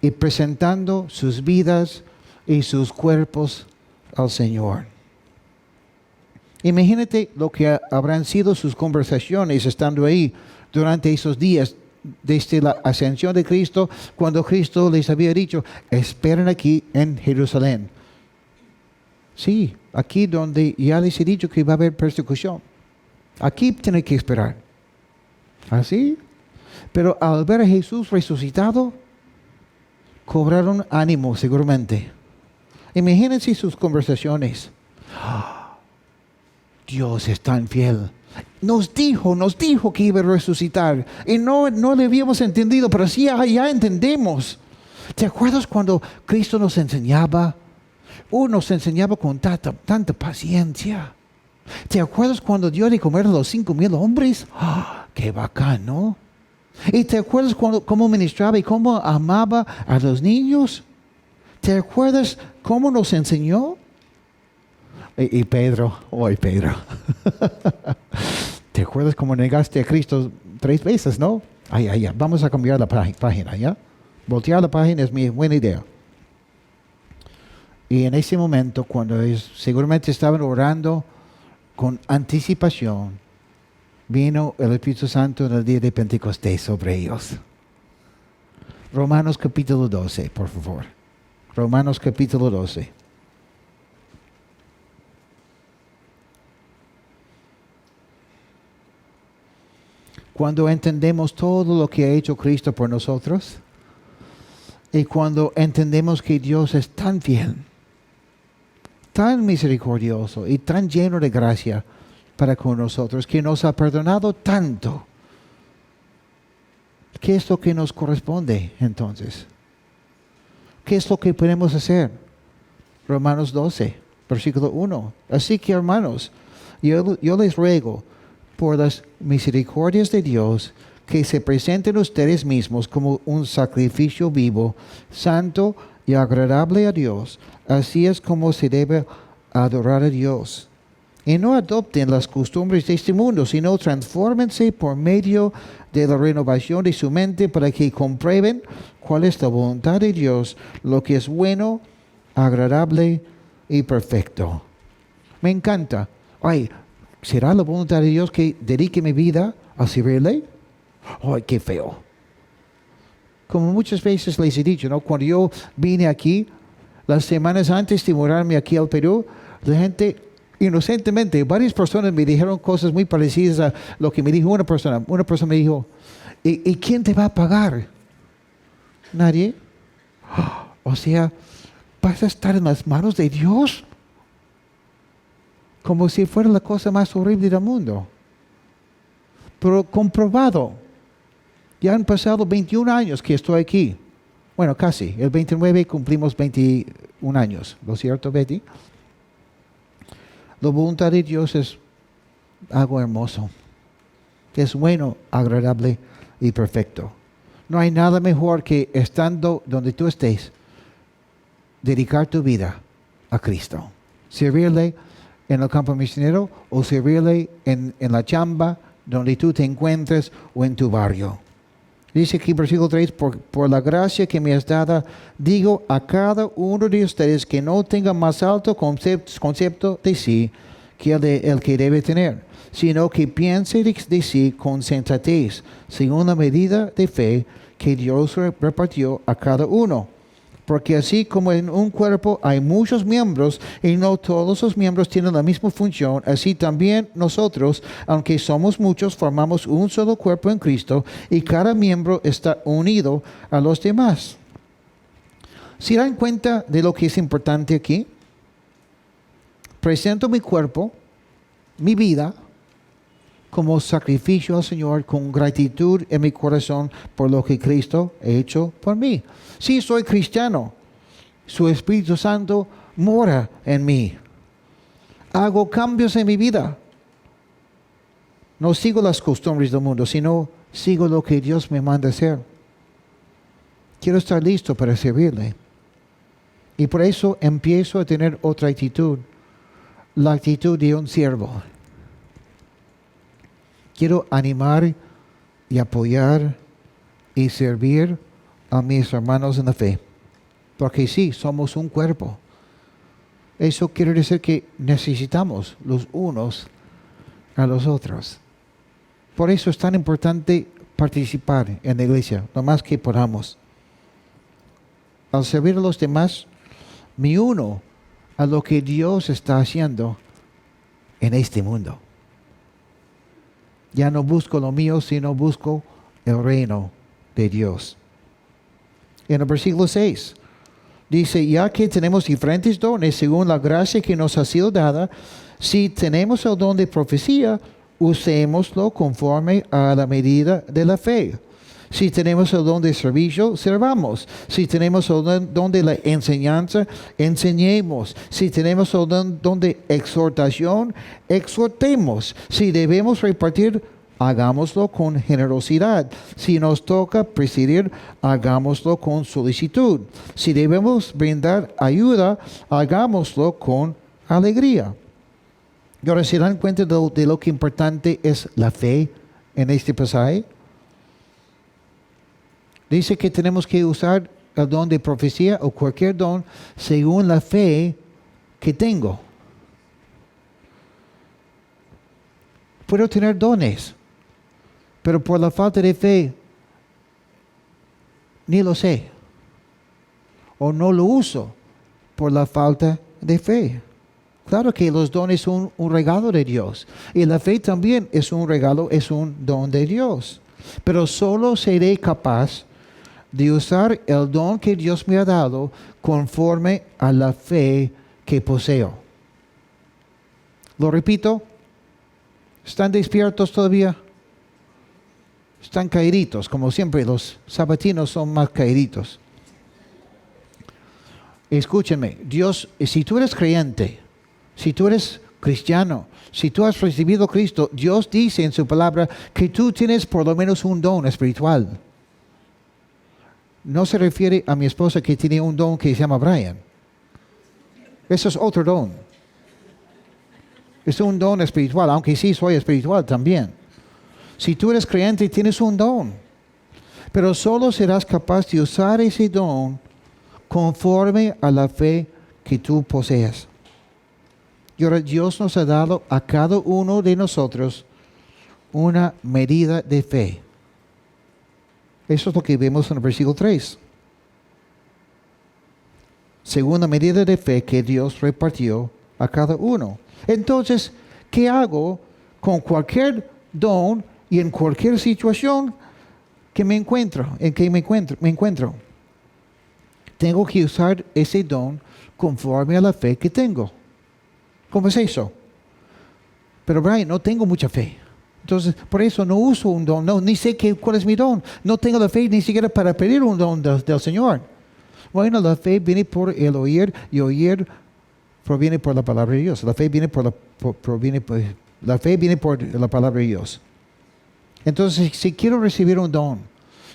y presentando sus vidas y sus cuerpos al Señor. Imagínate lo que habrán sido sus conversaciones estando ahí durante esos días desde la ascensión de Cristo, cuando Cristo les había dicho, esperen aquí en Jerusalén. Sí, aquí donde ya les he dicho que va a haber persecución. Aquí tienen que esperar. ¿Así? Pero al ver a Jesús resucitado, cobraron ánimo seguramente. Imagínense sus conversaciones. Dios es tan fiel. Nos dijo que iba a resucitar. Y no le habíamos entendido, pero sí ya entendemos. ¿Te acuerdas cuando Cristo nos enseñaba? Nos enseñaba con tanta paciencia. ¿Te acuerdas cuando dio de comer a los 5,000 hombres? ¡Qué bacán!, ¿no? ¿Y te acuerdas cómo ministraba y cómo amaba a los niños? ¿Te acuerdas cómo nos enseñó? Y Pedro, Pedro. ¿Te acuerdas cómo negaste a Cristo 3 veces, no? Ya. Vamos a cambiar la página, ¿ya? Voltear la página es mi buena idea. Y en ese momento, cuando seguramente estaban orando con anticipación, vino el Espíritu Santo en el día de Pentecostés sobre ellos. Romanos capítulo 12, por favor. Romanos capítulo 12. Cuando entendemos todo lo que ha hecho Cristo por nosotros, y cuando entendemos que Dios es tan fiel, tan misericordioso y tan lleno de gracia para con nosotros, que nos ha perdonado tanto, ¿qué es lo que nos corresponde entonces? ¿Qué es lo que podemos hacer? Romanos 12, versículo 1. Así que, hermanos, yo les ruego por las misericordias de Dios, que se presenten ustedes mismos como un sacrificio vivo, santo y agradable a Dios. Así es como se debe adorar a Dios. Y no adopten las costumbres de este mundo, sino transfórmense por medio de la renovación de su mente para que comprueben cuál es la voluntad de Dios, lo que es bueno, agradable y perfecto. Me encanta. ¿Será la voluntad de Dios que dedique mi vida a servirle? ¡Qué feo! Como muchas veces les he dicho, ¿no? Cuando yo vine aquí, las semanas antes de mudarme aquí al Perú, la gente, inocentemente, varias personas me dijeron cosas muy parecidas a lo que me dijo una persona. Una persona me dijo, ¿y quién te va a pagar? ¿Nadie? O sea, ¿vas a estar en las manos de Dios? Como si fuera la cosa más horrible del mundo. Pero comprobado. Ya han pasado 21 años que estoy aquí. Bueno, casi. El 29 cumplimos 21 años. ¿Lo cierto, Betty? La voluntad de Dios es algo hermoso. Es bueno, agradable y perfecto. No hay nada mejor que, estando donde tú estés, dedicar tu vida a Cristo. Servirle en el campo misionero o servirle en la chamba donde tú te encuentres o en tu barrio. Dice aquí versículo 3, por la gracia que me has dada, digo a cada uno de ustedes que no tenga más alto concepto de sí que el que debe tener, sino que piense de sí con sensatez, según la medida de fe que Dios repartió a cada uno. Porque así como en un cuerpo hay muchos miembros y no todos los miembros tienen la misma función, así también nosotros, aunque somos muchos, formamos un solo cuerpo en Cristo y cada miembro está unido a los demás. ¿Se dan cuenta de lo que es importante aquí? Presento mi cuerpo, mi vida, como sacrificio al Señor, con gratitud en mi corazón por lo que Cristo ha hecho por mí. Sí, soy cristiano. Su Espíritu Santo mora en mí. Hago cambios en mi vida. No sigo las costumbres del mundo, sino sigo lo que Dios me manda hacer. Quiero estar listo para servirle. Y por eso empiezo a tener otra actitud. La actitud de un siervo. quiero animar y apoyar y servir a mis hermanos en la fe. Porque sí, somos un cuerpo. Eso quiere decir que necesitamos los unos a los otros. Por eso es tan importante participar en la iglesia, lo más que podamos. Al servir a los demás, me uno a lo que Dios está haciendo en este mundo. Ya no busco lo mío, sino busco el reino de Dios. En el versículo 6 dice, ya que tenemos diferentes dones según la gracia que nos ha sido dada, si tenemos el don de profecía, usémoslo conforme a la medida de la fe. Si tenemos el don de servicio, servamos. Si tenemos el don de la enseñanza, enseñemos. Si tenemos el don de exhortación, exhortemos. Si debemos repartir, hagámoslo con generosidad. Si nos toca presidir, hagámoslo con solicitud. Si debemos brindar ayuda, hagámoslo con alegría. Y ahora se dan cuenta de lo que importante es la fe en este pasaje. Dice que tenemos que usar el don de profecía o cualquier don según la fe que tengo. Puedo tener dones, pero por la falta de fe ni lo sé. O no lo uso por la falta de fe. Claro que los dones son un regalo de Dios. Y la fe también es un regalo, es un don de Dios. Pero solo seré capaz de usar el don que Dios me ha dado conforme a la fe que poseo. Lo repito, ¿están despiertos todavía? Están caíditos, como siempre, los sabatinos son más caíditos. Escúchenme, Dios, si tú eres creyente, si tú eres cristiano, si tú has recibido a Cristo, Dios dice en su palabra que tú tienes por lo menos un don espiritual. No se refiere a mi esposa que tiene un don que se llama Brian. Eso es otro don. Es un don espiritual, aunque sí soy espiritual también. Si tú eres creyente, tienes un don. Pero solo serás capaz de usar ese don conforme a la fe que tú posees. Y ahora Dios nos ha dado a cada uno de nosotros una medida de fe. Eso es lo que vemos en el versículo 3. Según la medida de fe que Dios repartió a cada uno. Entonces, ¿qué hago con cualquier don y en cualquier situación que me encuentro, me encuentro? Tengo que usar ese don conforme a la fe que tengo. ¿Cómo es eso? Pero Brian, no tengo mucha fe. Entonces, por eso no uso un don, ni sé cuál es mi don. No tengo la fe ni siquiera para pedir un don del Señor. Bueno, la fe viene por el oír y oír proviene por la palabra de Dios. La fe viene por la palabra de Dios. Entonces, si quiero recibir un don,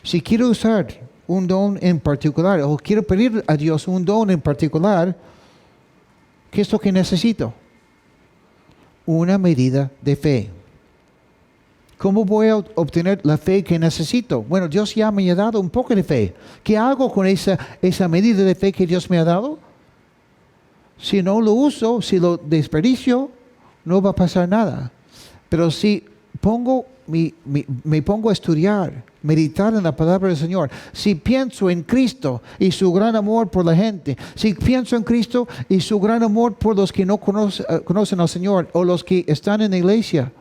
si quiero usar un don en particular o quiero pedir a Dios un don en particular, ¿qué es lo que necesito? Una medida de fe. ¿Cómo voy a obtener la fe que necesito? Bueno, Dios ya me ha dado un poco de fe. ¿Qué hago con esa medida de fe que Dios me ha dado? Si no lo uso, si lo desperdicio, no va a pasar nada. Pero si me pongo a estudiar, meditar en la palabra del Señor, si pienso en Cristo y su gran amor por la gente, si pienso en Cristo y su gran amor por los que no conocen al Señor o los que están en la iglesia,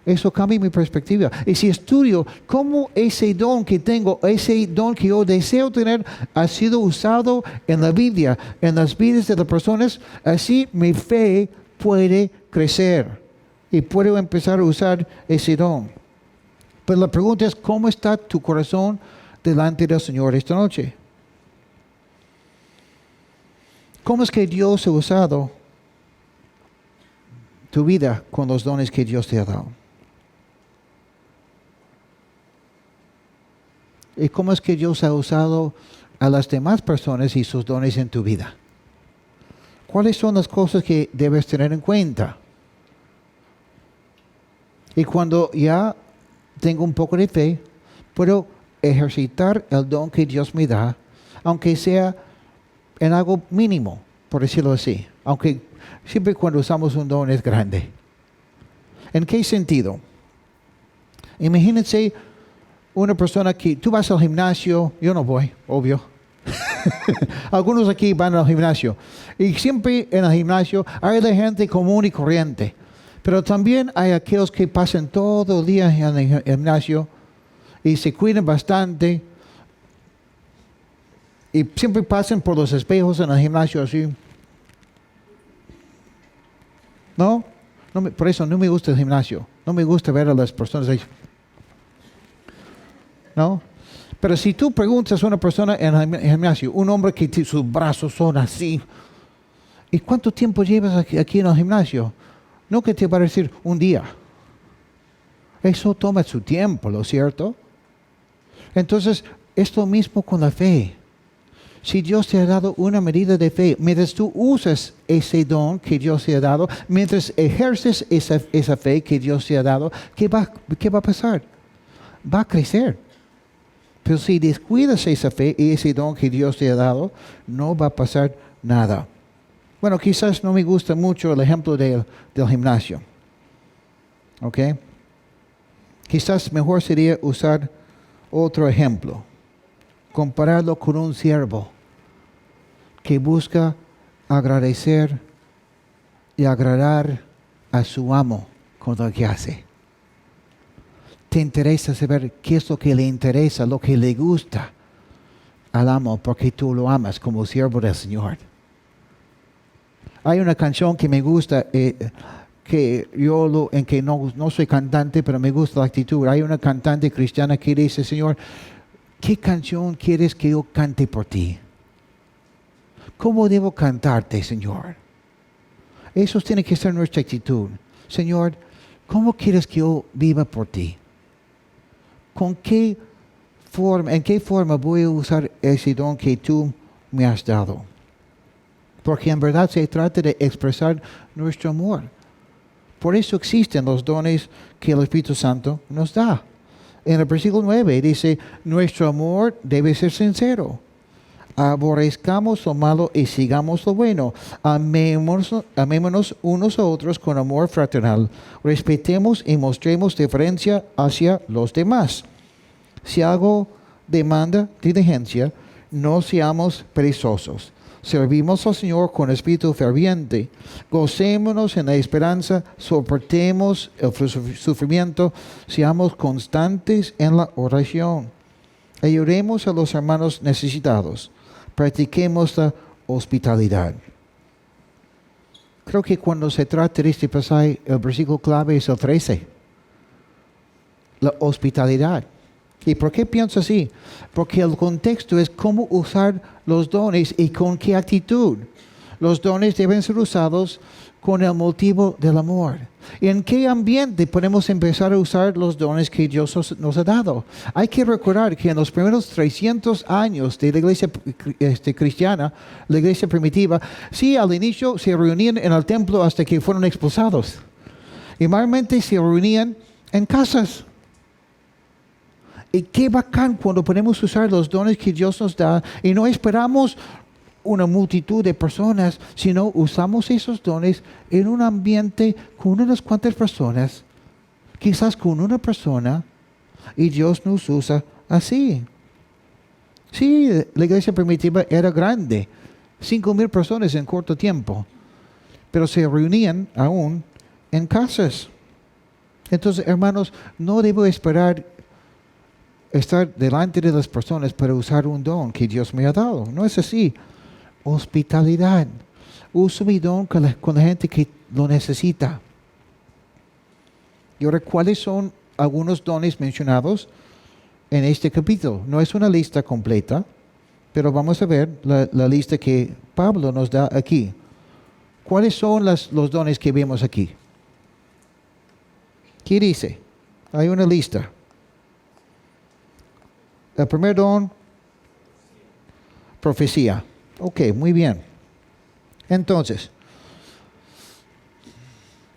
eso cambia mi perspectiva. Y si estudio cómo ese don que tengo, ese don que yo deseo tener, ha sido usado en la Biblia, en las vidas de las personas, así mi fe puede crecer y puedo empezar a usar ese don. Pero la pregunta es, ¿cómo está tu corazón delante del Señor esta noche? ¿Cómo es que Dios ha usado tu vida con los dones que Dios te ha dado? ¿Y cómo es que Dios ha usado a las demás personas y sus dones en tu vida? ¿Cuáles son las cosas que debes tener en cuenta? Y cuando ya tengo un poco de fe, puedo ejercitar el don que Dios me da, aunque sea en algo mínimo, por decirlo así. Aunque siempre cuando usamos un don es grande. ¿En qué sentido? Imagínense una persona que tú vas al gimnasio, yo no voy, obvio. Algunos aquí van al gimnasio. Y siempre en el gimnasio hay de gente común y corriente. Pero también hay aquellos que pasan todo el día en el gimnasio y se cuidan bastante. Y siempre pasan por los espejos en el gimnasio así. ¿No? Por eso no me gusta el gimnasio. No me gusta ver a las personas ahí. ¿No? Pero si tú preguntas a una persona en el gimnasio, un hombre que sus brazos son así, ¿y cuánto tiempo llevas aquí en el gimnasio? No que te va a decir un día. Eso toma su tiempo, ¿lo cierto? Entonces, es lo mismo con la fe. Si Dios te ha dado una medida de fe, mientras tú usas ese don que Dios te ha dado, mientras ejerces esa fe que Dios te ha dado, ¿qué va a pasar? Va a crecer. Pero si descuidas esa fe y ese don que Dios te ha dado, no va a pasar nada. Bueno, quizás no me gusta mucho el ejemplo del gimnasio. ¿Ok? Quizás mejor sería usar otro ejemplo. Compararlo con un siervo que busca agradecer y agradar a su amo con lo que hace. Te interesa saber qué es lo que le interesa, lo que le gusta al amo, porque tú lo amas como siervo del Señor. Hay una canción que me gusta, que no soy cantante, pero me gusta la actitud. Hay una cantante cristiana que dice, Señor, ¿qué canción quieres que yo cante por ti? ¿Cómo debo cantarte, Señor? Eso tiene que ser nuestra actitud. Señor, ¿cómo quieres que yo viva por ti? ¿En qué forma voy a usar ese don que tú me has dado? Porque en verdad se trata de expresar nuestro amor. Por eso existen los dones que el Espíritu Santo nos da. En el versículo 9 dice, nuestro amor debe ser sincero. Aborrezcamos lo malo y sigamos lo bueno. Amémonos unos a otros con amor fraternal. Respetemos y mostremos deferencia hacia los demás. Si algo demanda diligencia, no seamos perezosos. Servimos al Señor con espíritu ferviente. Gocémonos en la esperanza, soportemos el sufrimiento, seamos constantes en la oración. Ayudemos a los hermanos necesitados. Practiquemos la hospitalidad. Creo que cuando se trata de este pasaje, el versículo clave es el 13. La hospitalidad. ¿Y por qué pienso así? Porque el contexto es cómo usar los dones y con qué actitud. Los dones deben ser usados con el motivo del amor. ¿Y en qué ambiente podemos empezar a usar los dones que Dios nos ha dado? Hay que recordar que en los primeros 300 años de la iglesia cristiana, la iglesia primitiva, sí, al inicio se reunían en el templo hasta que fueron expulsados. Y mayormente se reunían en casas. Y qué bacán cuando podemos usar los dones que Dios nos da y no esperamos una multitud de personas, sino usamos esos dones en un ambiente con unas cuantas personas, quizás con una persona, y Dios nos usa así. Sí, la iglesia primitiva era grande, 5,000 personas en corto tiempo, pero se reunían aún en casas. Entonces, hermanos, no debo esperar estar delante de las personas para usar un don que Dios me ha dado. No es así. Hospitalidad. Uso mi don con la gente que lo necesita. Y ahora, ¿cuáles son algunos dones mencionados en este capítulo? No es una lista completa, pero vamos a ver la lista que Pablo nos da aquí. ¿Cuáles son los dones que vemos aquí? ¿Qué dice? Hay una lista. El primer don, profecía. Ok, muy bien. Entonces,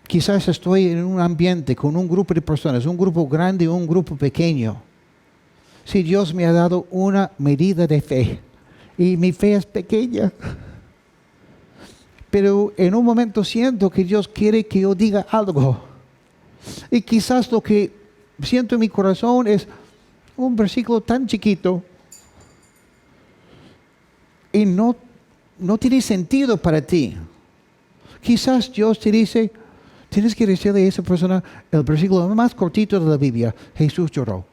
Quizás estoy en un ambiente con un grupo de personas, un grupo grande y un grupo pequeño. Si Dios me ha dado una medida de fe y mi fe es pequeña, pero en un momento siento que Dios quiere que yo diga algo. Y quizás lo que siento en mi corazón es un versículo tan chiquito y no tiene sentido para ti. Quizás Dios te dice, tienes que decirle a esa persona el versículo más cortito de la Biblia: Jesús lloró.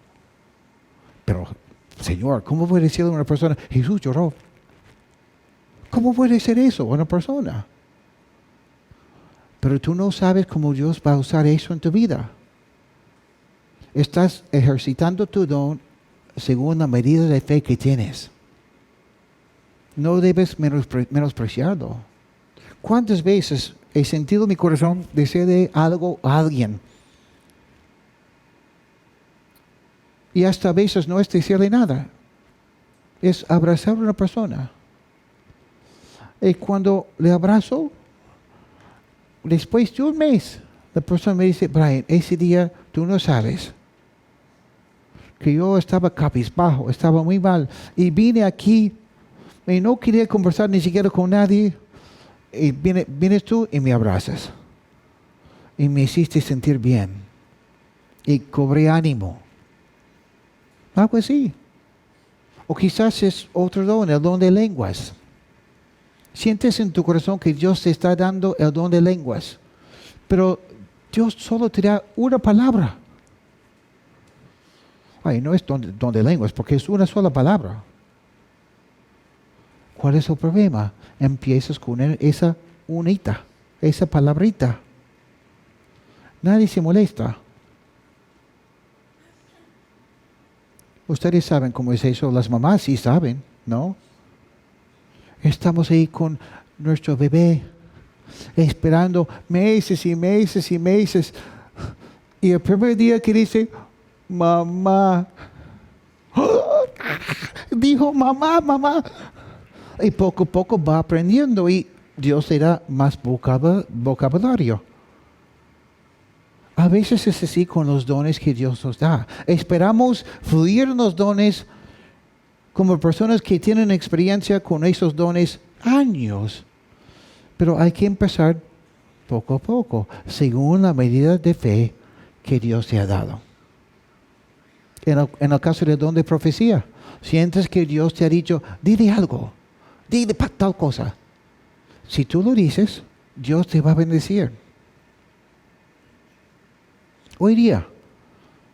Pero, Señor, ¿cómo puede decirle a una persona, Jesús lloró? ¿Cómo puede ser eso una persona? Pero tú no sabes cómo Dios va a usar eso en tu vida. Estás ejercitando tu don según la medida de fe que tienes. No debes menospreciarlo. ¿Cuántas veces he sentido en mi corazón decirle algo a alguien? Y hasta a veces no es decirle nada. Es abrazar a una persona. Y cuando le abrazo, después de un mes, la persona me dice, Brian, ese día tú no sabes que yo estaba cabizbajo, estaba muy mal. Y vine aquí y no quería conversar ni siquiera con nadie. Y vienes tú y me abrazas. Y me hiciste sentir bien. Y cobré ánimo. Algo así. O quizás es otro don, el don de lenguas. Sientes en tu corazón que Dios te está dando el don de lenguas. Pero Dios solo te da una palabra. Ay, no es don de lenguas porque es una sola palabra. ¿Cuál es el problema? Empiezas con esa unita, esa palabrita. Nadie se molesta. Ustedes saben cómo es eso, las mamás sí saben, ¿no? Estamos ahí con nuestro bebé, esperando meses y meses y meses. Y el primer día que dice, mamá, dijo mamá, mamá. Y poco a poco va aprendiendo y Dios le da más vocabulario. A veces es así con los dones que Dios nos da. Esperamos fluir en los dones como personas que tienen experiencia con esos dones años. Pero hay que empezar poco a poco, según la medida de fe que Dios te ha dado. En el caso del don de profecía, sientes que Dios te ha dicho, dile algo, dile tal cosa. Si tú lo dices, Dios te va a bendecir. Hoy día,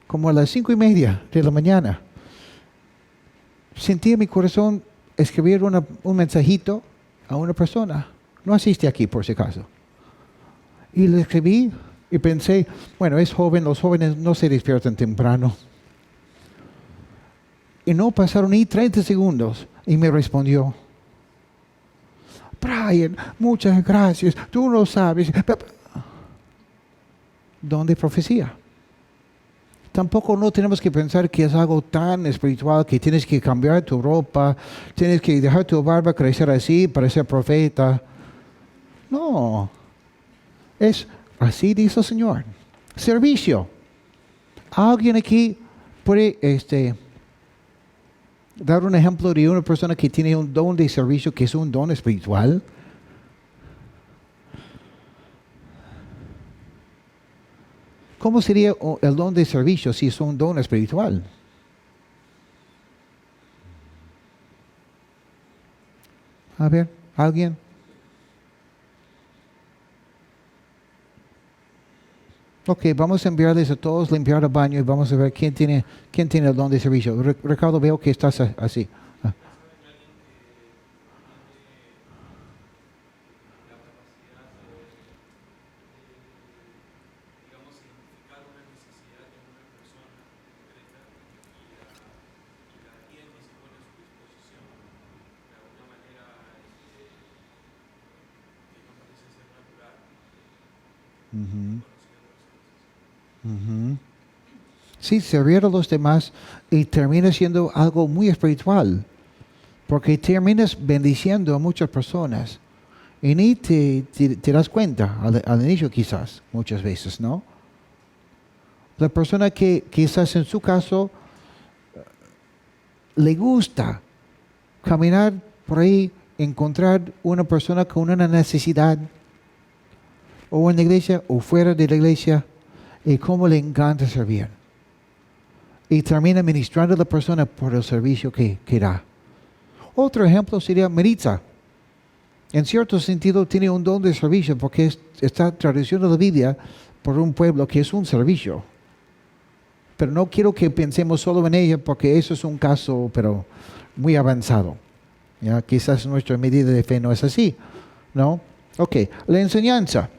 como a las 5:30 de la mañana, sentí en mi corazón escribir un mensajito a una persona. No asiste aquí por si acaso. Y le escribí y pensé, bueno, es joven, los jóvenes no se despiertan temprano. Y no pasaron ni 30 segundos y me respondió, Brian, muchas gracias, tú no sabes. Don de profecía. Tampoco no tenemos que pensar que es algo tan espiritual que tienes que cambiar tu ropa, tienes que dejar tu barba crecer así para ser profeta. No. Es así dice el Señor. Servicio. ¿Alguien aquí puede dar un ejemplo de una persona que tiene un don de servicio que es un don espiritual? ¿Cómo sería el don de servicio si es un don espiritual? A ver, ¿alguien? Ok, vamos a enviarles a todos limpiar el baño y vamos a ver quién tiene el don de servicio. Ricardo, veo que estás así. Ah. Ujú. Ujú. Sí, servir a los demás y termina siendo algo muy espiritual, porque terminas bendiciendo a muchas personas. Y ni te das cuenta al inicio quizás, muchas veces, ¿no? La persona que quizás en su caso le gusta caminar por ahí, encontrar una persona con una necesidad, o en la iglesia o fuera de la iglesia, y cómo le encanta servir. Y termina ministrando a la persona por el servicio que da. Otro ejemplo sería Maritza. En cierto sentido tiene un don de servicio porque está traduciendo la Biblia por un pueblo que es un servicio. Pero no quiero que pensemos solo en ella porque eso es un caso, pero muy avanzado. ¿Ya? Quizás nuestra medida de fe no es así, ¿no? Ok, la enseñanza.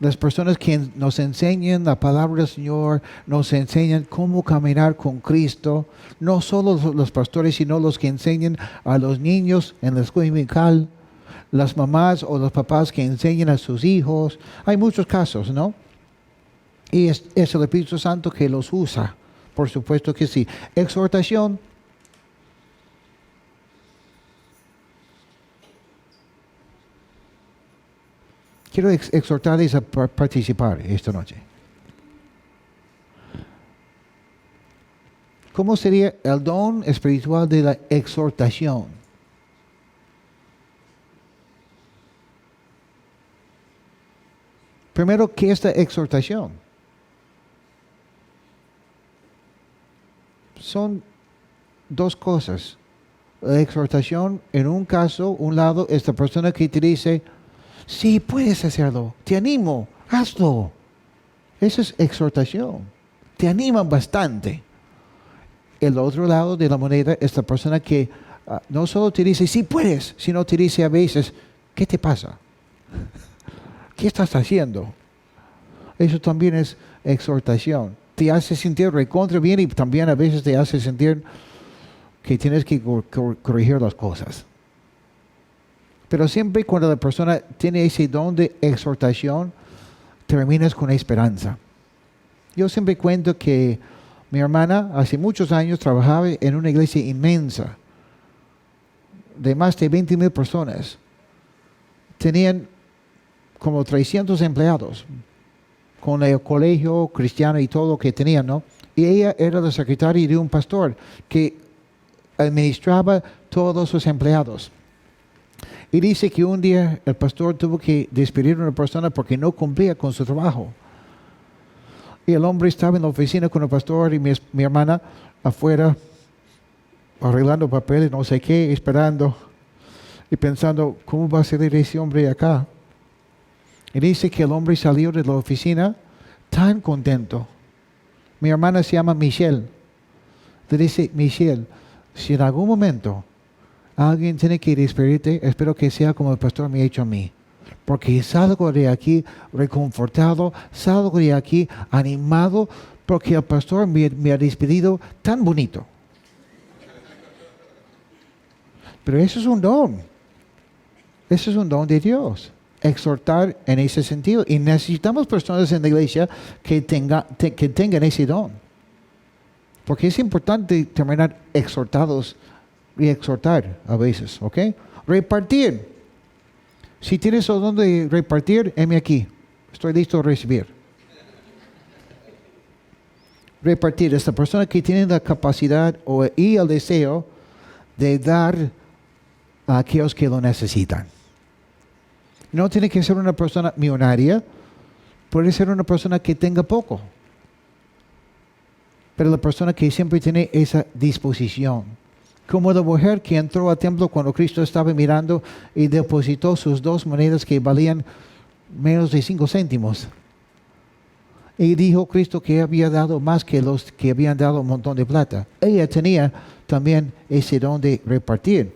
Las personas que nos enseñan la palabra del Señor, nos enseñan cómo caminar con Cristo, no solo los pastores, sino los que enseñan a los niños en la escuela dominical, las mamás o los papás que enseñan a sus hijos. Hay muchos casos, ¿no? Y es el Espíritu Santo que los usa, por supuesto que sí. Exhortación. Quiero exhortarles a participar esta noche. ¿Cómo sería el don espiritual de la exhortación? Primero, ¿qué es la exhortación? Son dos cosas. La exhortación, en un caso, un lado, es la persona que te dice, sí, puedes hacerlo, te animo, hazlo. Esa es exhortación. Te animan bastante. El otro lado de la moneda es la persona que no solo te dice, sí puedes, sino te dice a veces, ¿qué te pasa? ¿Qué estás haciendo? Eso también es exhortación. Te hace sentir recontra bien y también a veces te hace sentir que tienes que corregir las cosas. Pero siempre cuando la persona tiene ese don de exhortación, terminas con esperanza. Yo siempre cuento que mi hermana hace muchos años trabajaba en una iglesia inmensa, de más de 20,000 personas. Tenían como 300 empleados, con el colegio cristiano y todo lo que tenían, ¿no? Y ella era la secretaria de un pastor que administraba todos sus empleados. Y dice que un día el pastor tuvo que despedir a una persona porque no cumplía con su trabajo. Y el hombre estaba en la oficina con el pastor y mi hermana afuera arreglando papeles, no sé qué, esperando y pensando, ¿cómo va a salir ese hombre acá? Y dice que el hombre salió de la oficina tan contento. Mi hermana se llama Michelle. Le dice, Michelle, si en algún momento alguien tiene que despedirte, espero que sea como el pastor me ha hecho a mí. Porque salgo de aquí reconfortado, salgo de aquí animado, porque el pastor me ha despedido tan bonito. Pero eso es un don. Eso es un don de Dios. Exhortar en ese sentido. Y necesitamos personas en la iglesia que tengan ese don. Porque es importante terminar exhortados y exhortar a veces, ¿ok? Repartir. Si tienes el don de repartir, heme aquí. Estoy listo a recibir. Repartir es la persona que tiene la capacidad y el deseo de dar a aquellos que lo necesitan. No tiene que ser una persona millonaria, puede ser una persona que tenga poco. Pero la persona que siempre tiene esa disposición. Como la mujer que entró al templo cuando Cristo estaba mirando y depositó sus 2 monedas que valían menos de 5 céntimos. Y dijo Cristo que había dado más que los que habían dado un montón de plata. Ella tenía también ese don de repartir.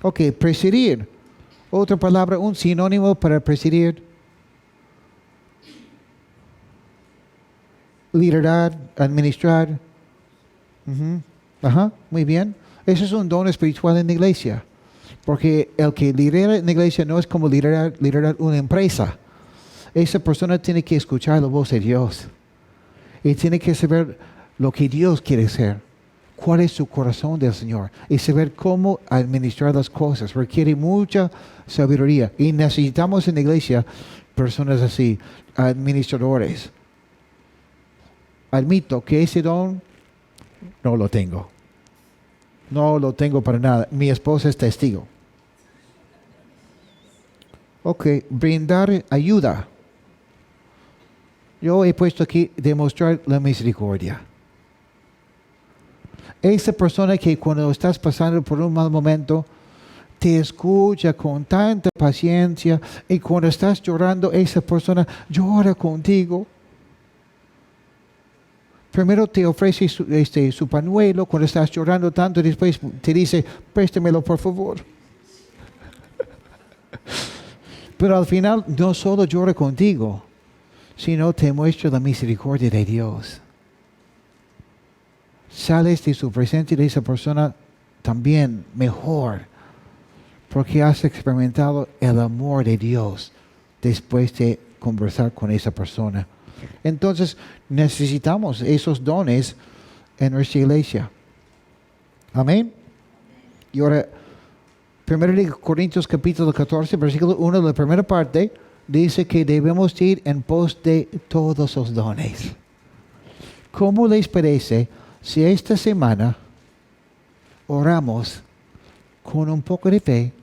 Ok, presidir. Otra palabra, un sinónimo para presidir. Liderar, administrar. Muy bien. Eso es un don espiritual en la iglesia. Porque el que lidera en la iglesia no es como liderar una empresa. Esa persona tiene que escuchar la voz de Dios. Y tiene que saber lo que Dios quiere hacer. cuál es su corazón del Señor y saber cómo administrar las cosas. Requiere mucha sabiduría y necesitamos en la iglesia personas así, administradores. Admito que ese don no lo tengo. No lo tengo para nada. Mi esposa es testigo. Ok, brindar ayuda. Yo he puesto aquí demostrar la misericordia. Esa persona que cuando estás pasando por un mal momento, te escucha con tanta paciencia y cuando estás llorando, esa persona llora contigo. Primero te ofrece su pañuelo cuando estás llorando tanto y después te dice, préstemelo por favor. Pero al final no solo llora contigo, sino te muestra la misericordia de Dios. Sales de su presencia de esa persona también mejor, porque has experimentado el amor de Dios después de conversar con esa persona. Entonces necesitamos esos dones en nuestra iglesia. Amén. Y ahora, 1 Corintios capítulo 14, versículo 1, la primera parte, dice que debemos ir en pos de todos los dones. ¿Cómo les parece si esta semana oramos con un poco de fe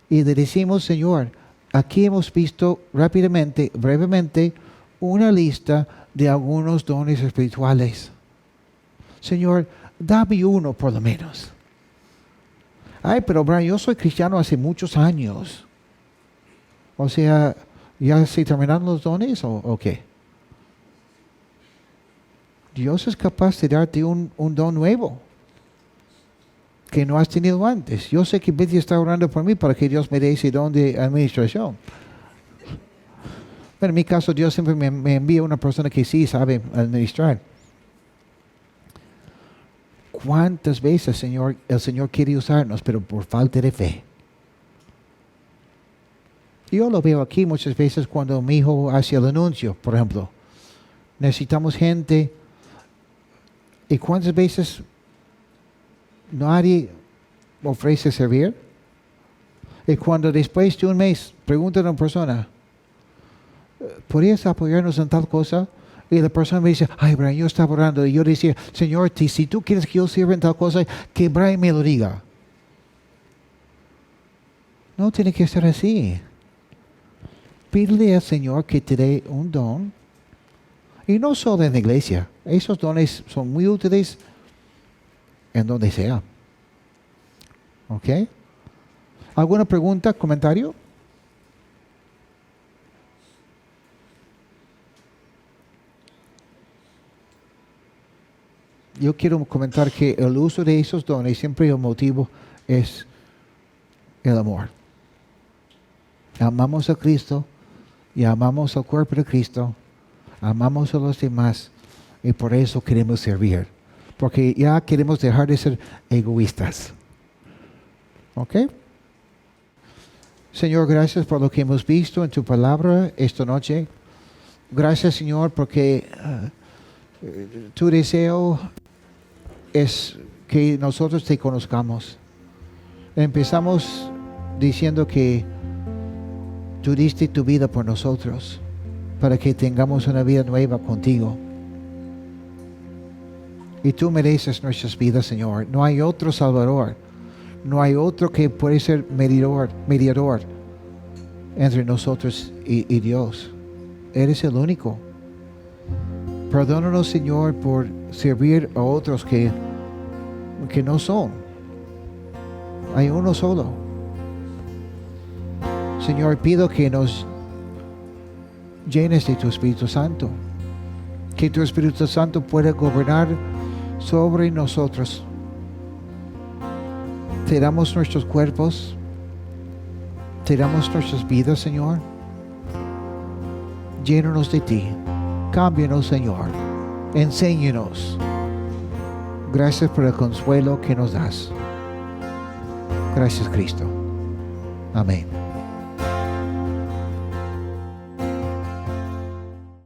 y le decimos, Señor, aquí hemos visto rápidamente, brevemente, una lista de algunos dones espirituales. Señor, dame uno por lo menos. Ay, pero Brian, yo soy cristiano hace muchos años. O sea, ¿ya se terminaron los dones o qué? Dios es capaz de darte un don nuevo que no has tenido antes. Yo sé que Betty está orando por mí para que Dios me dé ese don de administración. Pero en mi caso, Dios siempre me envía una persona que sí sabe administrar. ¿Cuántas veces, el Señor quiere usarnos, pero por falta de fe? Yo lo veo aquí muchas veces cuando mi hijo hace el anuncio, por ejemplo. Necesitamos gente. ¿Y cuántas veces nadie ofrece servir? Y cuando después de un mes pregunta a una persona, ¿podrías apoyarnos en tal cosa? Y la persona me dice, ay, Brian, yo estaba orando. Y yo decía, Señor, si tú quieres que yo sirva en tal cosa, que Brian me lo diga. No tiene que ser así. Pídele al Señor que te dé un don. Y no solo en la iglesia. Esos dones son muy útiles en donde sea. ¿Ok? ¿Alguna pregunta, comentario? Yo quiero comentar que el uso de esos dones, siempre el motivo es el amor. Amamos a Cristo y amamos al cuerpo de Cristo, amamos a los demás y por eso queremos servir. Porque ya queremos dejar de ser egoístas. ¿Ok? Señor, gracias por lo que hemos visto en tu palabra esta noche. Gracias, Señor, porque tu deseo es que nosotros te conozcamos. Empezamos diciendo que tú diste tu vida por nosotros para que tengamos una vida nueva contigo. Y tú mereces nuestras vidas, Señor. No hay otro Salvador. No hay otro que puede ser mediador entre nosotros y Dios. Eres el único. Perdónanos, Señor, por servir a otros que no son. Hay uno solo. Señor, pido que nos llenes de tu Espíritu Santo. Que tu Espíritu Santo pueda gobernar sobre nosotros. Te damos nuestros cuerpos. Te damos nuestras vidas, Señor. Llénanos de ti. Cámbianos, Señor. Enséñanos. Gracias por el consuelo que nos das. Gracias, Cristo. Amén.